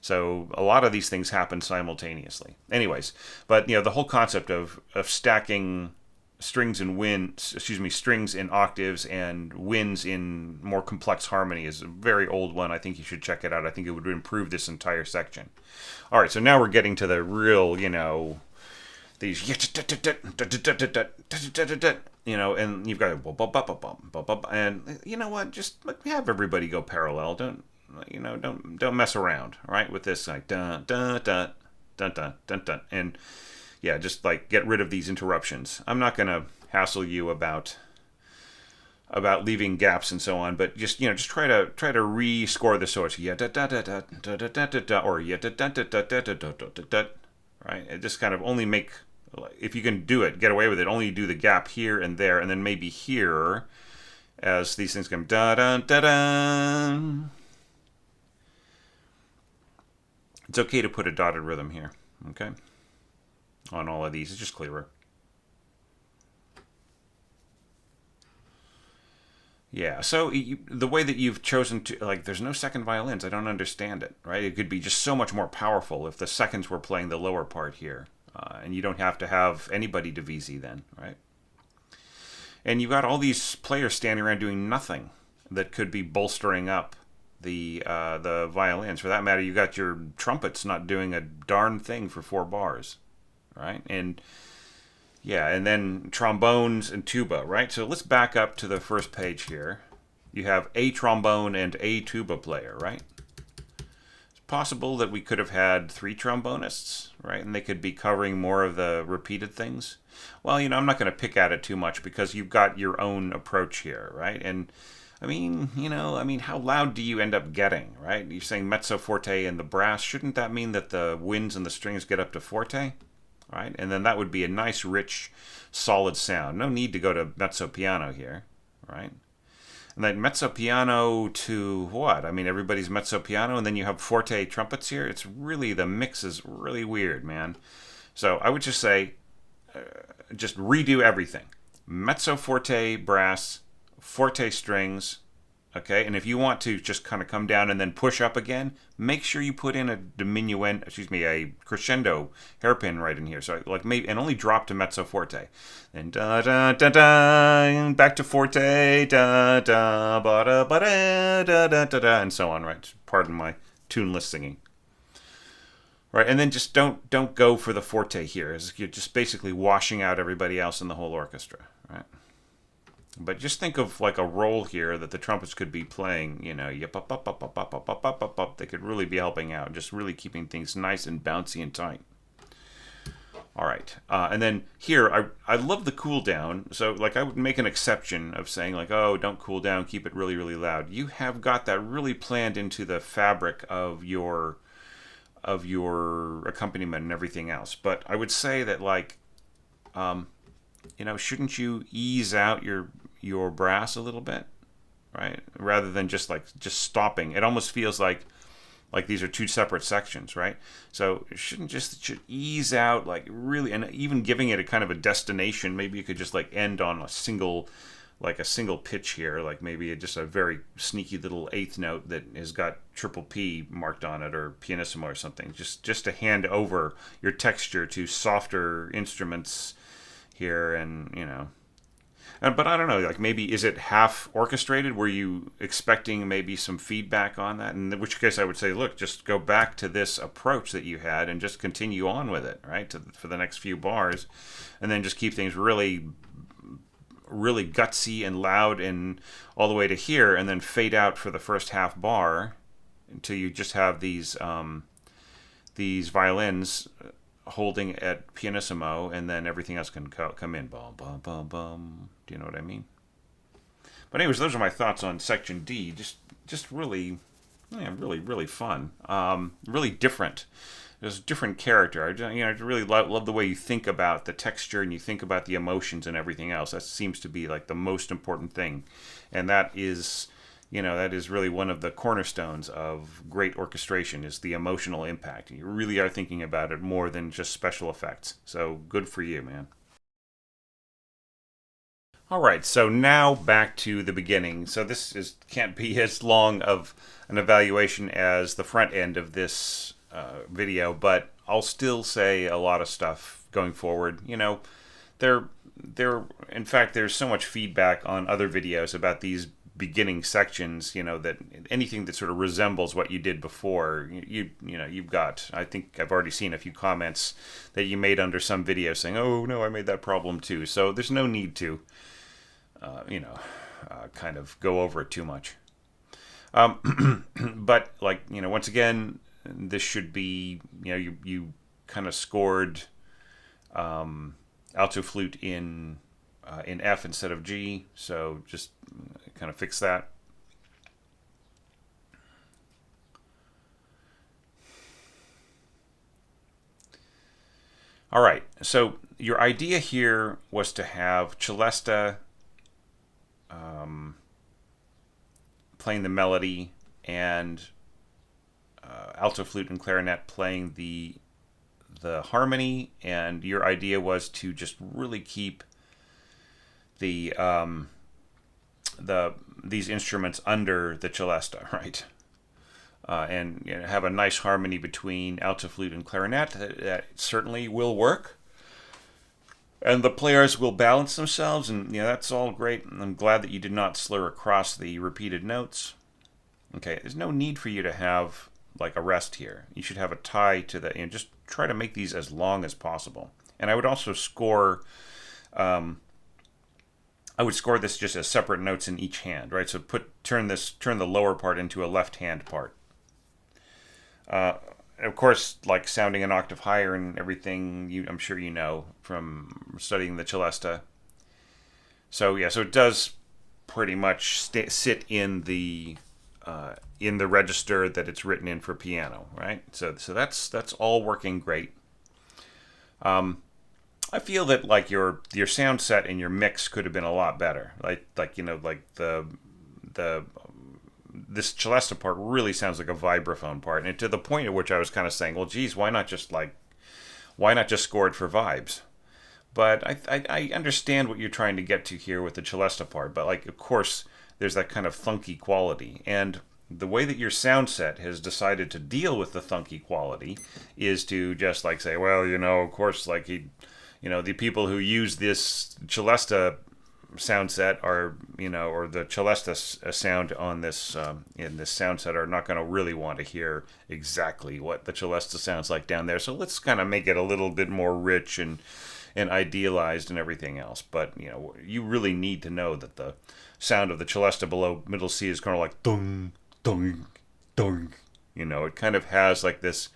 So a lot of these things happen simultaneously. Anyways, but the whole concept of stacking strings in octaves and winds in more complex harmony is a very old one. I think you should check it out. I think it would improve this entire section. All right, so now we're getting to the real, these, and you've got, and you know what? Just have everybody go parallel. Don't mess around, right? With this, like, dun dun dun dun dun dun dun, and yeah, just like get rid of these interruptions. I'm not gonna hassle you about leaving gaps and so on, but just try to rescore the source. Yeah, da da da da da da da da da, or yeah, da da da da da da da da da. Right? It just kind of only make, if you can do it, get away with it, only do the gap here and there, and then maybe here, as these things come da da da da. It's okay to put a dotted rhythm here, okay? On all of these, it's just clearer. Yeah, so the way that you've chosen to, like, there's no second violins. I don't understand it, right? It could be just so much more powerful if the seconds were playing the lower part here. And you don't have to have anybody divisi then, right? And you've got all these players standing around doing nothing that could be bolstering up the violins. For that matter, you got your trumpets not doing a darn thing for 4 bars, right? And yeah, and then trombones and tuba, right? So let's back up to the first page here. You have a trombone and a tuba player, right? It's possible that we could have had 3 trombonists, right? And they could be covering more of the repeated things. Well, I'm not going to pick at it too much because you've got your own approach here, right? And I mean, how loud do you end up getting, right? You're saying mezzo forte and the brass. Shouldn't that mean that the winds and the strings get up to forte? Right? And then that would be a nice, rich, solid sound. No need to go to mezzo piano here, right? And then mezzo piano to what? I mean, everybody's mezzo piano, and then you have forte trumpets here. It's really, the mix is really weird, man. So I would just say, just redo everything. Mezzo forte brass, forte strings, okay? And if you want to just kind of come down and then push up again, make sure you put in a a crescendo hairpin right in here. So like maybe, and only drop to mezzo forte. Then da da da da, back to forte, da da ba da ba da da da da da, and so on, right? Pardon my tuneless singing. Right, and then just don't go for the forte here. You're just basically washing out everybody else in the whole orchestra, right? But just think of like a role here that the trumpets could be playing, yep, up, up, up, up, up, up, up, up, up, up. They could really be helping out, just really keeping things nice and bouncy and tight. All right, and then here, I love the cool down. So like I would make an exception of saying like, oh, don't cool down, keep it really, really loud. You have got that really planned into the fabric of your accompaniment and everything else. But I would say that like, shouldn't you ease out your brass a little bit, right? Rather than just stopping. It almost feels like these are 2 separate sections, right? So it should ease out like really, and even giving it a kind of a destination. Maybe you could just like end on a single pitch here, like maybe just a very sneaky little 8th note that has got triple P marked on it, or pianissimo or something, just to hand over your texture to softer instruments here. And but I don't know, like maybe is it half orchestrated? Were you expecting maybe some feedback on that? In which case I would say, look, just go back to this approach that you had and just continue on with it, right, for the next few bars, and then just keep things really, really gutsy and loud and all the way to here, and then fade out for the first half bar until you just have these violins holding at pianissimo, and then everything else can come in. Bum, bum, bum, bum. Do you know what I mean? But anyways, those are my thoughts on section D. Just really, really, really fun. Really different. There's a different character. I really love the way you think about the texture and you think about the emotions and everything else. That seems to be like the most important thing, and that is really one of the cornerstones of great orchestration, is the emotional impact. You really are thinking about it more than just special effects. So good for you, man. All right, so now back to the beginning. So this can't be as long of an evaluation as the front end of this video, but I'll still say a lot of stuff going forward. In fact, there's so much feedback on other videos about these beginning sections, that anything that sort of resembles what you did before, you've got, I think I've already seen a few comments that you made under some video saying, oh no, I made that problem too. So there's no need to kind of go over it too much. But once again, this should be, you kind of scored alto flute in F instead of G, so just kind of fix that. All right, so your idea here was to have celesta playing the melody, and alto flute and clarinet playing the harmony, and your idea was to just really keep the these instruments under the celesta, right? And have a nice harmony between alto flute and clarinet. That certainly will work, and the players will balance themselves, and that's all great. And I'm glad that you did not slur across the repeated notes. Okay, there's no need for you to have like a rest here. You should have a tie to the, just try to make these as long as possible. And I would also score, I would score this just as separate notes in each hand, right? So turn the lower part into a left hand part. Of course, like sounding an octave higher and everything, I'm sure you know from studying the celesta. So yeah, so it does pretty much sit in the register that it's written in for piano, right? So that's all working great. I feel that like your sound set and your mix could have been a lot better. Like this celesta part really sounds like a vibraphone part, and to the point at which I was kind of saying, well, geez, why not just score it for vibes? But I understand what you're trying to get to here with the celesta part, but like, of course, there's that kind of thunky quality, and the way that your sound set has decided to deal with the thunky quality is to just like say, well, of course, like the people who use this celesta sound set are, or the celesta sound on this in this sound set are not going to really want to hear exactly what the celesta sounds like down there. So let's kind of make it a little bit more rich and idealized and everything else. But you really need to know that the sound of the celesta below middle C is kind of like dung dung dung. It kind of has like this.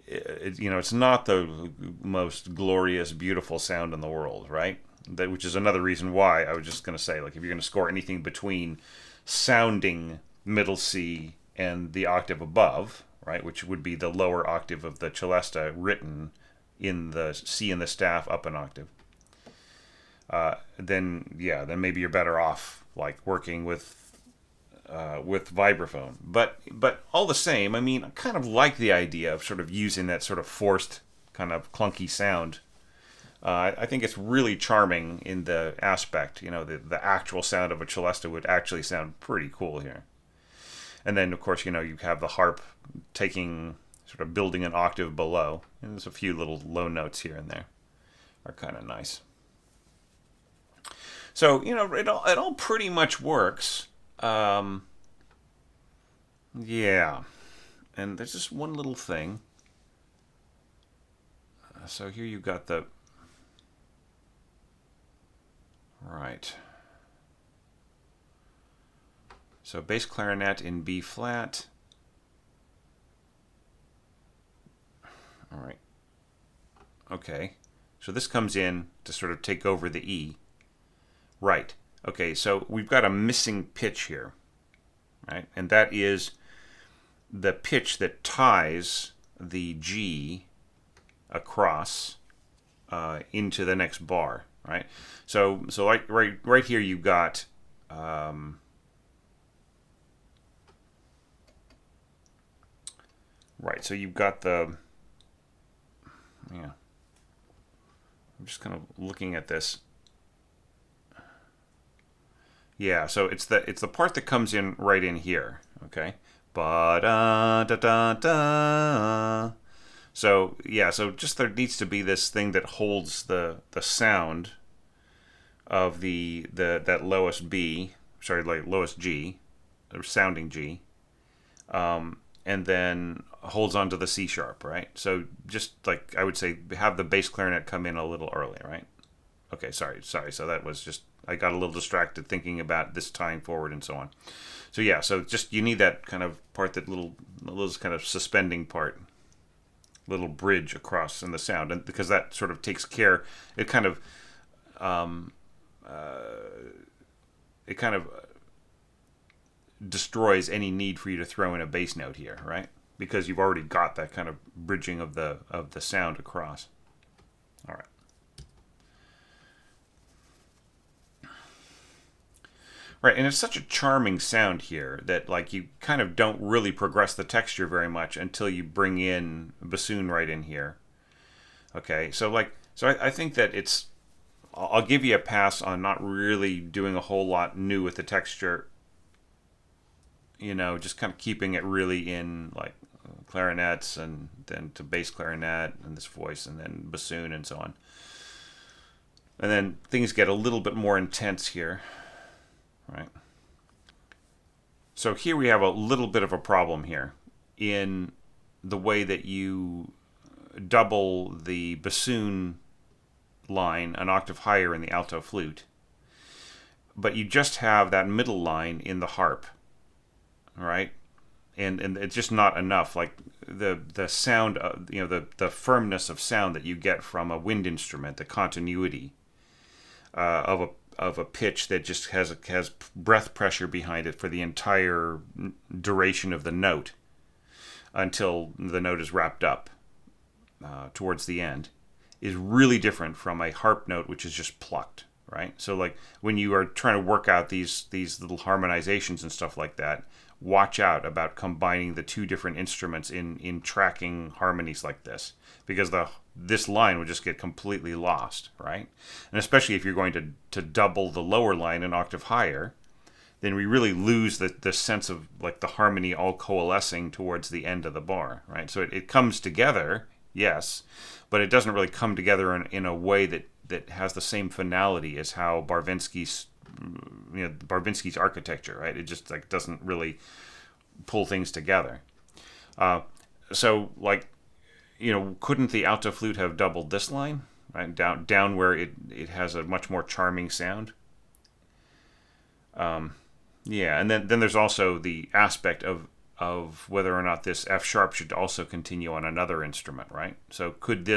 It's not the most glorious, beautiful sound in the world, right? Which is another reason why I was just going to say, like, if you're going to score anything between sounding middle C and the octave above, right, which would be the lower octave of the celesta written in the C in the staff up an octave, then maybe you're better off like working with vibraphone. But all the same, I mean, I kind of like the idea of sort of using that sort of forced kind of clunky sound. I think it's really charming in the aspect, the actual sound of a celesta would actually sound pretty cool here. And then, of course, you have the harp sort of building an octave below. And there's a few little low notes here and there are kind of nice. So, it all pretty much works. Yeah. And there's just one little thing. So here you've got the... Right. So bass clarinet in B flat. All right. Okay. So this comes in to sort of take over the E. Right. Okay, so we've got a missing pitch here. Right? And that is the pitch that ties the G across into the next bar. Right, so like right here you've got right. So you've got the I'm just kind of looking at this. Yeah, so it's the part that comes in right in here. Okay, ba da da da da. So just there needs to be this thing that holds the sound of that lowest B, like lowest G, or sounding G, and then holds onto the C sharp, right? So just like I would say, have the bass clarinet come in a little early, right? Okay, sorry. So that was just, I got a little distracted thinking about this tying forward and so on. So just you need that kind of part, that little kind of suspending part. Little bridge across in the sound, and because that sort of takes care, it kind of destroys any need for you to throw in a bass note here, right? Because you've already got that kind of bridging of the sound across. All right. Right, and it's such a charming sound here that like you kind of don't really progress the texture very much until you bring in bassoon right in here. Okay, so I think that it's. I'll give you a pass on not really doing a whole lot new with the texture. Just kind of keeping it really in like clarinets and then to bass clarinet and this voice and then bassoon and so on. And then things get a little bit more intense here, right? So here we have a little bit of a problem here in the way that you double the bassoon line an octave higher in the alto flute, but you just have that middle line in the harp, right? And it's just not enough. Like the sound, the firmness of sound that you get from a wind instrument, the continuity of a pitch that just has breath pressure behind it for the entire duration of the note until the note is wrapped up towards the end, is really different from a harp note which is just plucked, right? So like when you are trying to work out these little harmonizations and stuff like that, watch out about combining the two different instruments in tracking harmonies like this, because this line would just get completely lost, right? And especially if you're going to double the lower line an octave higher, then we really lose the sense of like the harmony all coalescing towards the end of the bar, right? So it comes together, yes, but it doesn't really come together in a way that has the same finality as how Barvinsky's architecture, right? It just like doesn't really pull things together. So like, couldn't the alto flute have doubled this line, right? Down where it has a much more charming sound. Yeah, and then there's also the aspect of whether or not this F sharp should also continue on another instrument, right? So could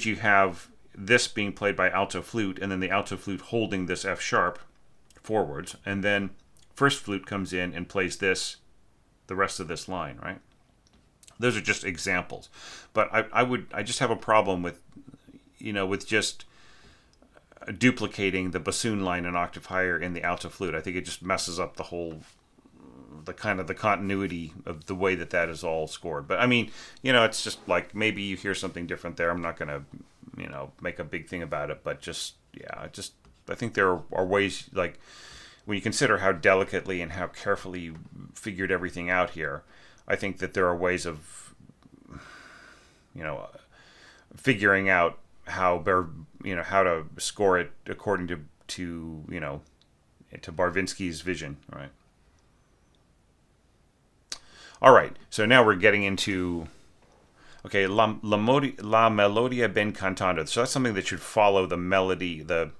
you have this being played by alto flute and then the alto flute holding this F sharp forwards, and then first flute comes in and plays the rest of this line, right? Those are just examples, but I just have a problem with just duplicating the bassoon line an octave higher in the alto flute. I think it just messes up the continuity of the way that is all scored. But I mean, it's just like maybe you hear something different there. I'm not going to, make a big thing about it, but I think there are ways, like when you consider how delicately and how carefully you figured everything out here, I think that there are ways of, figuring out how to score it according to Barvinsky's vision, right? All right, so now we're getting into la melodia ben cantando. So that's something that should follow the melody, the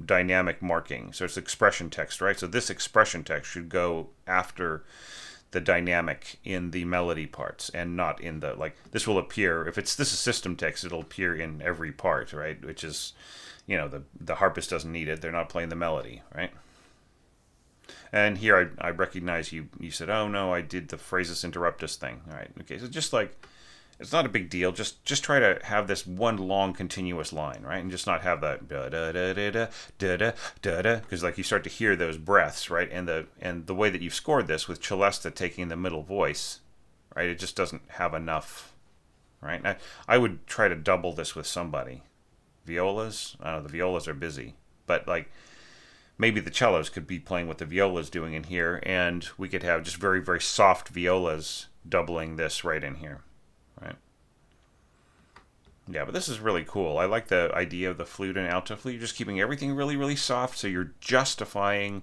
dynamic marking. So it's expression text, right? So this expression text should go after the dynamic in the melody parts and not in the, like, this will appear, if this is system text, it'll appear in every part, right? Which is, the harpist doesn't need it. They're not playing the melody, right? And here I recognize you said, oh no, I did the phrasis interruptus thing. All right, okay, so just like, it's not a big deal. Just try to have this one long continuous line, right? And just not have that da da da da da da da da da, because like you start to hear those breaths, right? And the way that you've scored this with celesta taking the middle voice, right? It just doesn't have enough, right? I would try to double this with somebody. Violas, I don't know, the violas are busy, but like maybe the cellos could be playing what the violas doing in here, and we could have just very, very soft violas doubling this right in here. Right. Yeah, but this is really cool. I like the idea of the flute and alto flute. You're just keeping everything really, really soft, so you're justifying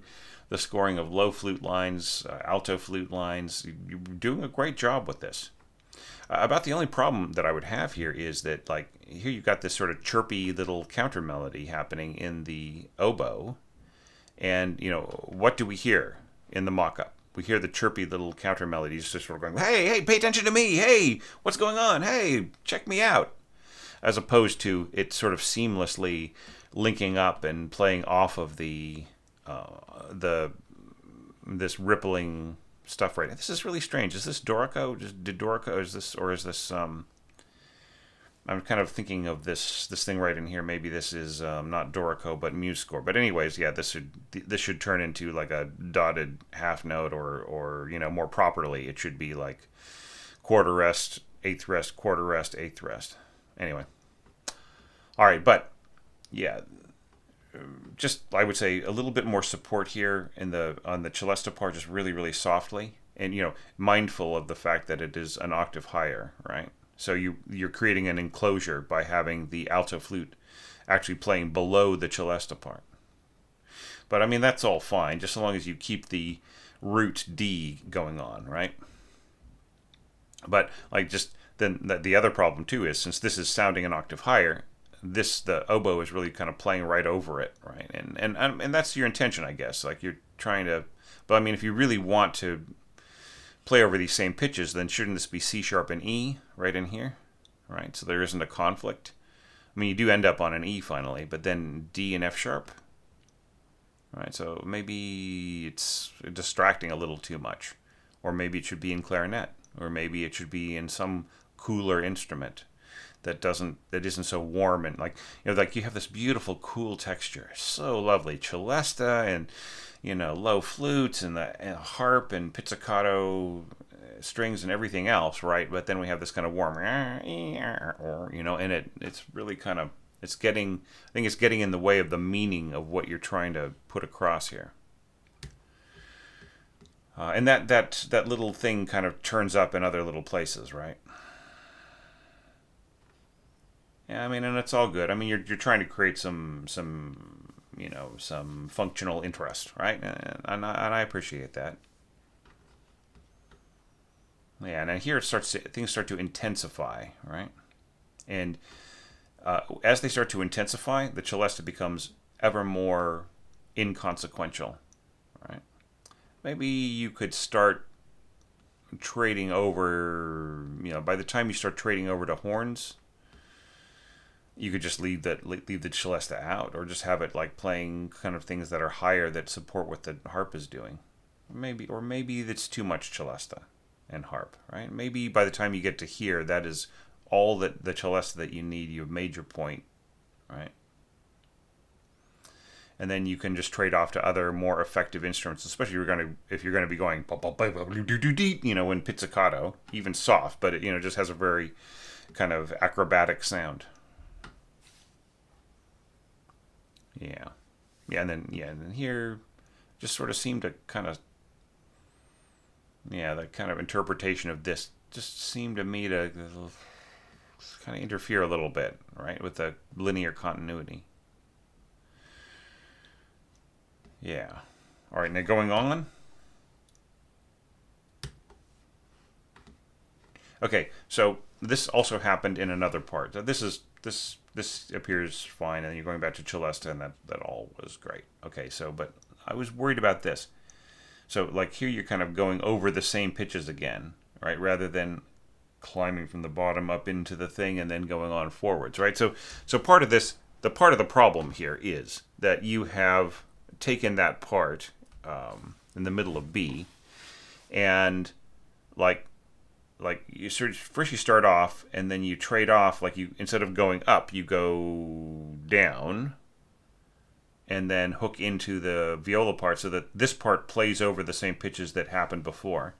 the scoring of low flute lines, alto flute lines. You're doing a great job with this. About the only problem that I would have here is that, like, here you've got this sort of chirpy little counter melody happening in the oboe, and, what do we hear in the mock-up? We hear the chirpy little counter melodies just sort of going, hey, pay attention to me. Hey, what's going on? Hey, check me out. As opposed to it sort of seamlessly linking up and playing off of this rippling stuff right now. This is really strange. Is this Dorico? Did Dorico, is this I'm kind of thinking of this thing right in here. Maybe this is not Dorico, but MuseScore. But anyways, yeah, this should turn into like a dotted half note, or more properly, it should be like quarter rest, eighth rest, quarter rest, eighth rest. Anyway, all right, but yeah, just I would say a little bit more support here in the on the celesta part, just really really softly, and mindful of the fact that it is an octave higher, right? So you're creating an enclosure by having the alto flute actually playing below the celesta part. But I mean that's all fine, just as long as you keep the root D going on, right? But like just then the other problem too is, since this is sounding an octave higher, the oboe is really kind of playing right over it, right? And that's your intention, I guess. Like you're trying to, but I mean, if you really want to play over these same pitches, then shouldn't this be C sharp and E right in here, right? So there isn't a conflict. I mean, you do end up on an E finally, but then D and F sharp, right? So maybe it's distracting a little too much, or maybe it should be in clarinet, or maybe it should be in some cooler instrument that isn't so warm, and like like you have this beautiful cool texture, so lovely, celesta and low flutes and the harp and pizzicato strings and everything else, right? But then we have this kind of warm, and it's really kind of I think it's getting in the way of the meaning of what you're trying to put across here. And that little thing kind of turns up in other little places, right? Yeah, I mean, and it's all good. I mean, you're trying to create some some functional interest, right? And I appreciate that. Yeah, and here things start to intensify, right? And as they start to intensify, the celesta becomes ever more inconsequential, right? Maybe you could start trading over. By the time you start trading over to horns, you could just leave the celesta out, or just have it like playing kind of things that are higher that support what the harp is doing. Maybe it's too much celesta and harp, right? Maybe by the time you get to here, that is all that the celesta that you need. You've made your point, right? And then you can just trade off to other more effective instruments, especially if you're gonna be going in pizzicato, even soft, but it just has a very kind of acrobatic sound. Yeah, and then here, just sort of seemed to kind of, the kind of interpretation of this just seemed to me to kind of interfere a little bit, right, with the linear continuity. Yeah. All right, now going on. Okay, so this also happened in another part. This appears fine, and you're going back to celesta, and that all was great. Okay, but I was worried about this. So like here, you're kind of going over the same pitches again, right? Rather than climbing from the bottom up into the thing and then going on forwards, right? So part of the problem here is that you have taken that part in the middle of B, and like you first you start off, and then you trade off, like you, instead of going up, you go down and then hook into the viola part, so that this part plays over the same pitches that happened before,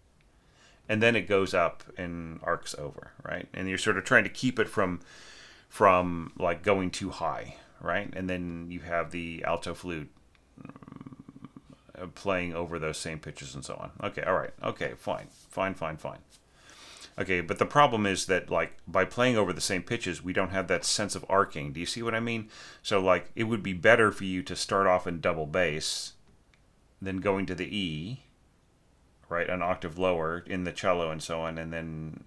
and then it goes up and arcs over, right? And you're sort of trying to keep it from like going too high, right? And then you have the alto flute playing over those same pitches and so on. Okay, all right, okay, fine. Okay, but the problem is that, like, by playing over the same pitches, we don't have that sense of arcing. Do you see what I mean? So, like, it would be better for you to start off in double bass, then going to the E, right, an octave lower in the cello and so on, and then,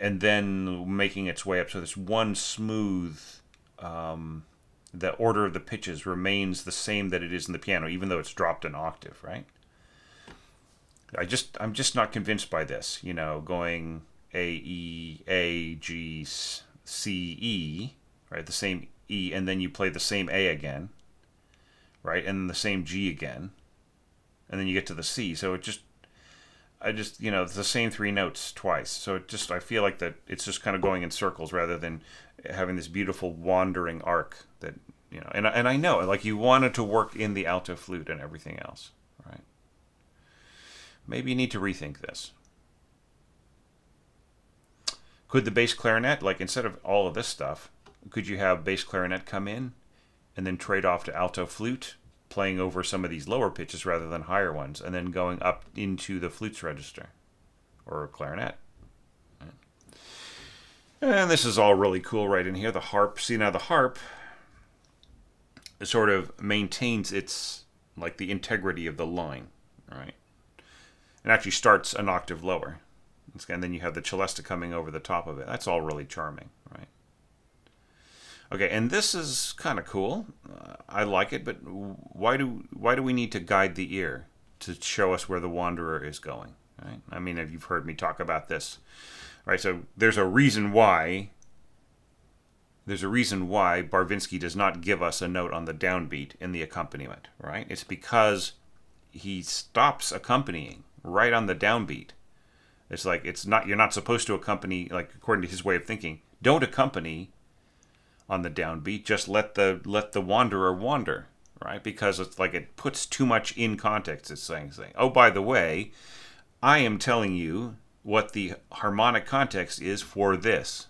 and then making its way up. So there's one smooth, the order of the pitches remains the same that it is in the piano, even though it's dropped an octave, right? I'm just not convinced by this, going A, E, A, G, C, E, right? The same E, and then you play the same A again, right? And then the same G again, and then you get to the C. So I just, it's the same three notes twice. So I feel like that it's just kind of going in circles rather than having this beautiful wandering arc that, and I know, like, you wanted to work in the alto flute and everything else, right? Maybe you need to rethink this. Could the bass clarinet, like, instead of all of this stuff, could you have bass clarinet come in and then trade off to alto flute, playing over some of these lower pitches rather than higher ones, and then going up into the flute's register or clarinet? And this is all really cool right in here. The harp. See, now the harp sort of maintains its, like, the integrity of the line, right? It actually starts an octave lower. And then you have the celesta coming over the top of it. That's all really charming, right? Okay, and this is kind of cool. I like it, but why do we need to guide the ear to show us where the wanderer is going? Right? I mean, if you've heard me talk about this, right? So there's a reason why. There's a reason why Barvinsky does not give us a note on the downbeat in the accompaniment, right? It's because he stops accompanying right on the downbeat. It's like you're not supposed to accompany, like, according to his way of thinking. Don't accompany on the downbeat. Just let the wanderer wander, right? Because it's like it puts too much in context. It's saying, oh, by the way, I am telling you what the harmonic context is for this.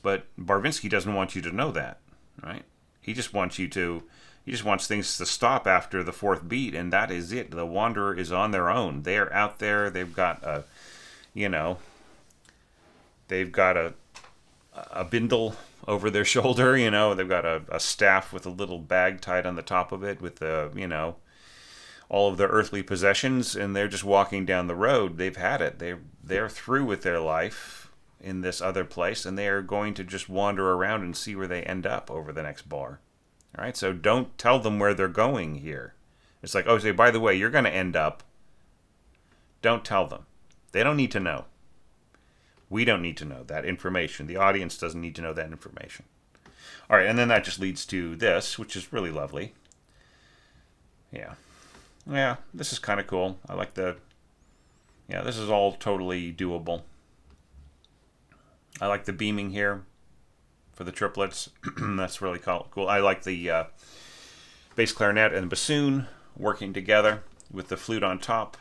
But Barvinsky doesn't want you to know that, right? He just wants things to stop after the fourth beat, and that is it. The wanderer is on their own. They are out there. They've got they've got a bindle over their shoulder. They've got a staff with a little bag tied on the top of it with all of their earthly possessions, and they're just walking down the road. They've had it. They're through with their life in this other place, and they are going to just wander around and see where they end up over the next bar. All right, so don't tell them where they're going here. It's like, say, by the way, you're going to end up. Don't tell them. They don't need to know. We don't need to know that information. The audience doesn't need to know that information. All right, and then that just leads to this, which is really lovely. Yeah, this is kind of cool. I like this is all totally doable. I like the beaming here for the triplets. That's really cool. I like the bass clarinet and bassoon working together with the flute on top.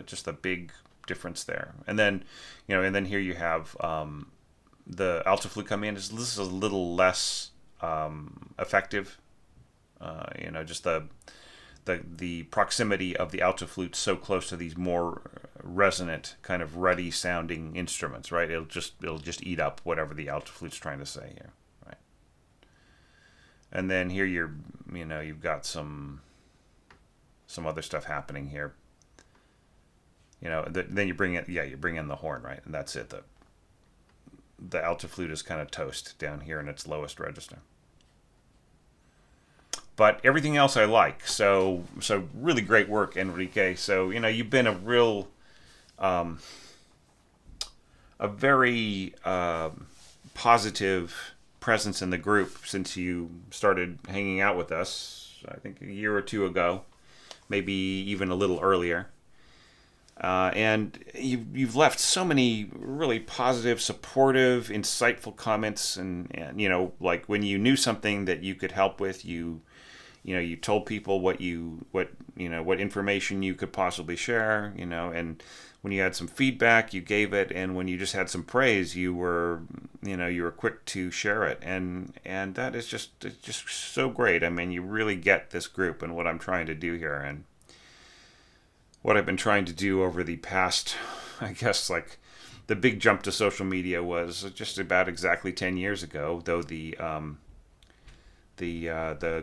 Just a big difference there. And then, here you have the alto flute come in. This is a little less effective. Just the proximity of the alto flute so close to these more resonant, kind of ruddy sounding instruments, right? It'll just eat up whatever the alto flute's trying to say here, right? And then here you've got some other stuff happening here. Then you bring in the horn, right? And that's it. The alto flute is kind of toast down here in its lowest register. But everything else I like. So really great work, Enrique. So, you've been a real, a very positive presence in the group since you started hanging out with us, I think a year or two ago, maybe even a little earlier. And you've left so many really positive, supportive, insightful comments, and like when you knew something that you could help with, you told people what information you could possibly share, and when you had some feedback, you gave it, and when you just had some praise, you were quick to share it, and that is just so great. I mean, you really get this group and what I'm trying to do here, and what I've been trying to do over the past, I guess, like, the big jump to social media was just about exactly 10 years ago, though the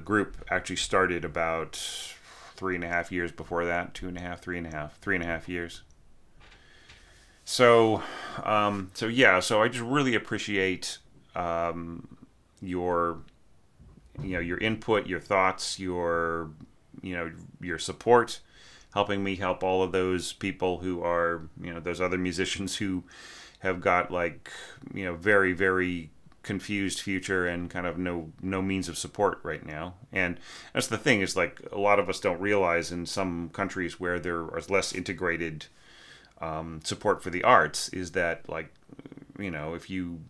group actually started about 3.5 years before that, 2.5, 3.5 years. So I just really appreciate your input, your thoughts, your support, helping me help all of those people who are, those other musicians who have got, like, very, very confused future and kind of no means of support right now. And that's the thing, is, like, a lot of us don't realize in some countries where there are less integrated support for the arts is that, like, if you,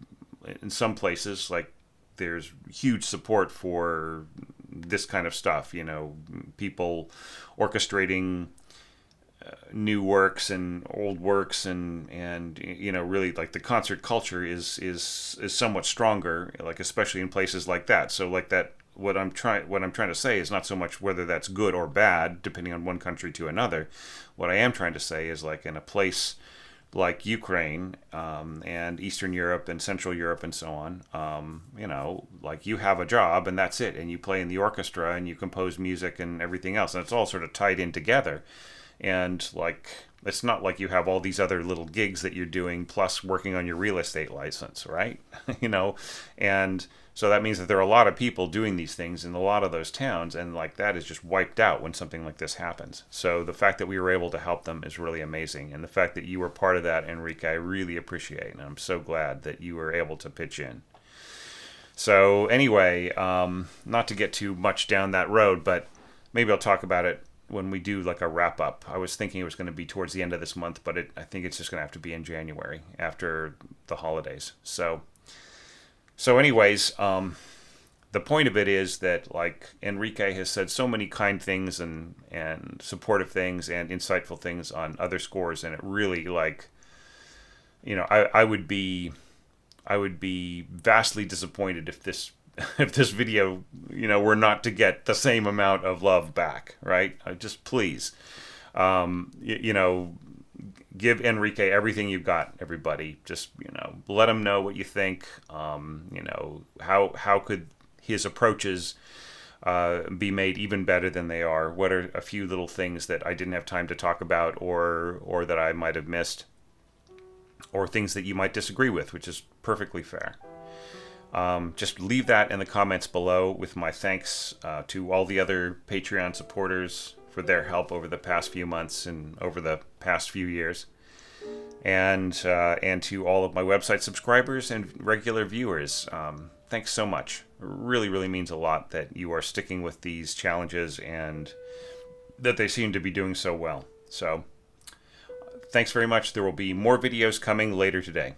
in some places, like, there's huge support for this kind of stuff, people orchestrating new works and old works, and really, like, the concert culture is somewhat stronger, like, especially in places like that. So, like, that, what I'm trying to say is not so much whether that's good or bad depending on one country to another. What I am trying to say is, like, in a place like Ukraine, and Eastern Europe and Central Europe and so on, like, you have a job and that's it, and you play in the orchestra and you compose music and everything else, and it's all sort of tied in together. And, like, it's not like you have all these other little gigs that you're doing plus working on your real estate license, right? And so that means that there are a lot of people doing these things in a lot of those towns, and, like, that is just wiped out when something like this happens. So the fact that we were able to help them is really amazing, and the fact that you were part of that, Enrique, I really appreciate, and I'm so glad that you were able to pitch in. So anyway, not to get too much down that road, but maybe I'll talk about it when we do, like, a wrap up. I was thinking it was going to be towards the end of this month, but I think it's just going to have to be in January after the holidays. So anyways, the point of it is that, like, Enrique has said so many kind things and supportive things and insightful things on other scores, and it really, like, I would be vastly disappointed if this video, were not to get the same amount of love back, right? Just please, give Enrique everything you've got, everybody. Just, let him know what you think. How could his approaches be made even better than they are? What are a few little things that I didn't have time to talk about, or that I might have missed, or things that you might disagree with, which is perfectly fair. Just leave that in the comments below, with my thanks to all the other Patreon supporters for their help over the past few months and over the past few years, and to all of my website subscribers and regular viewers. Thanks so much. It really, really means a lot that you are sticking with these challenges and that they seem to be doing so well. So thanks very much. There will be more videos coming later today.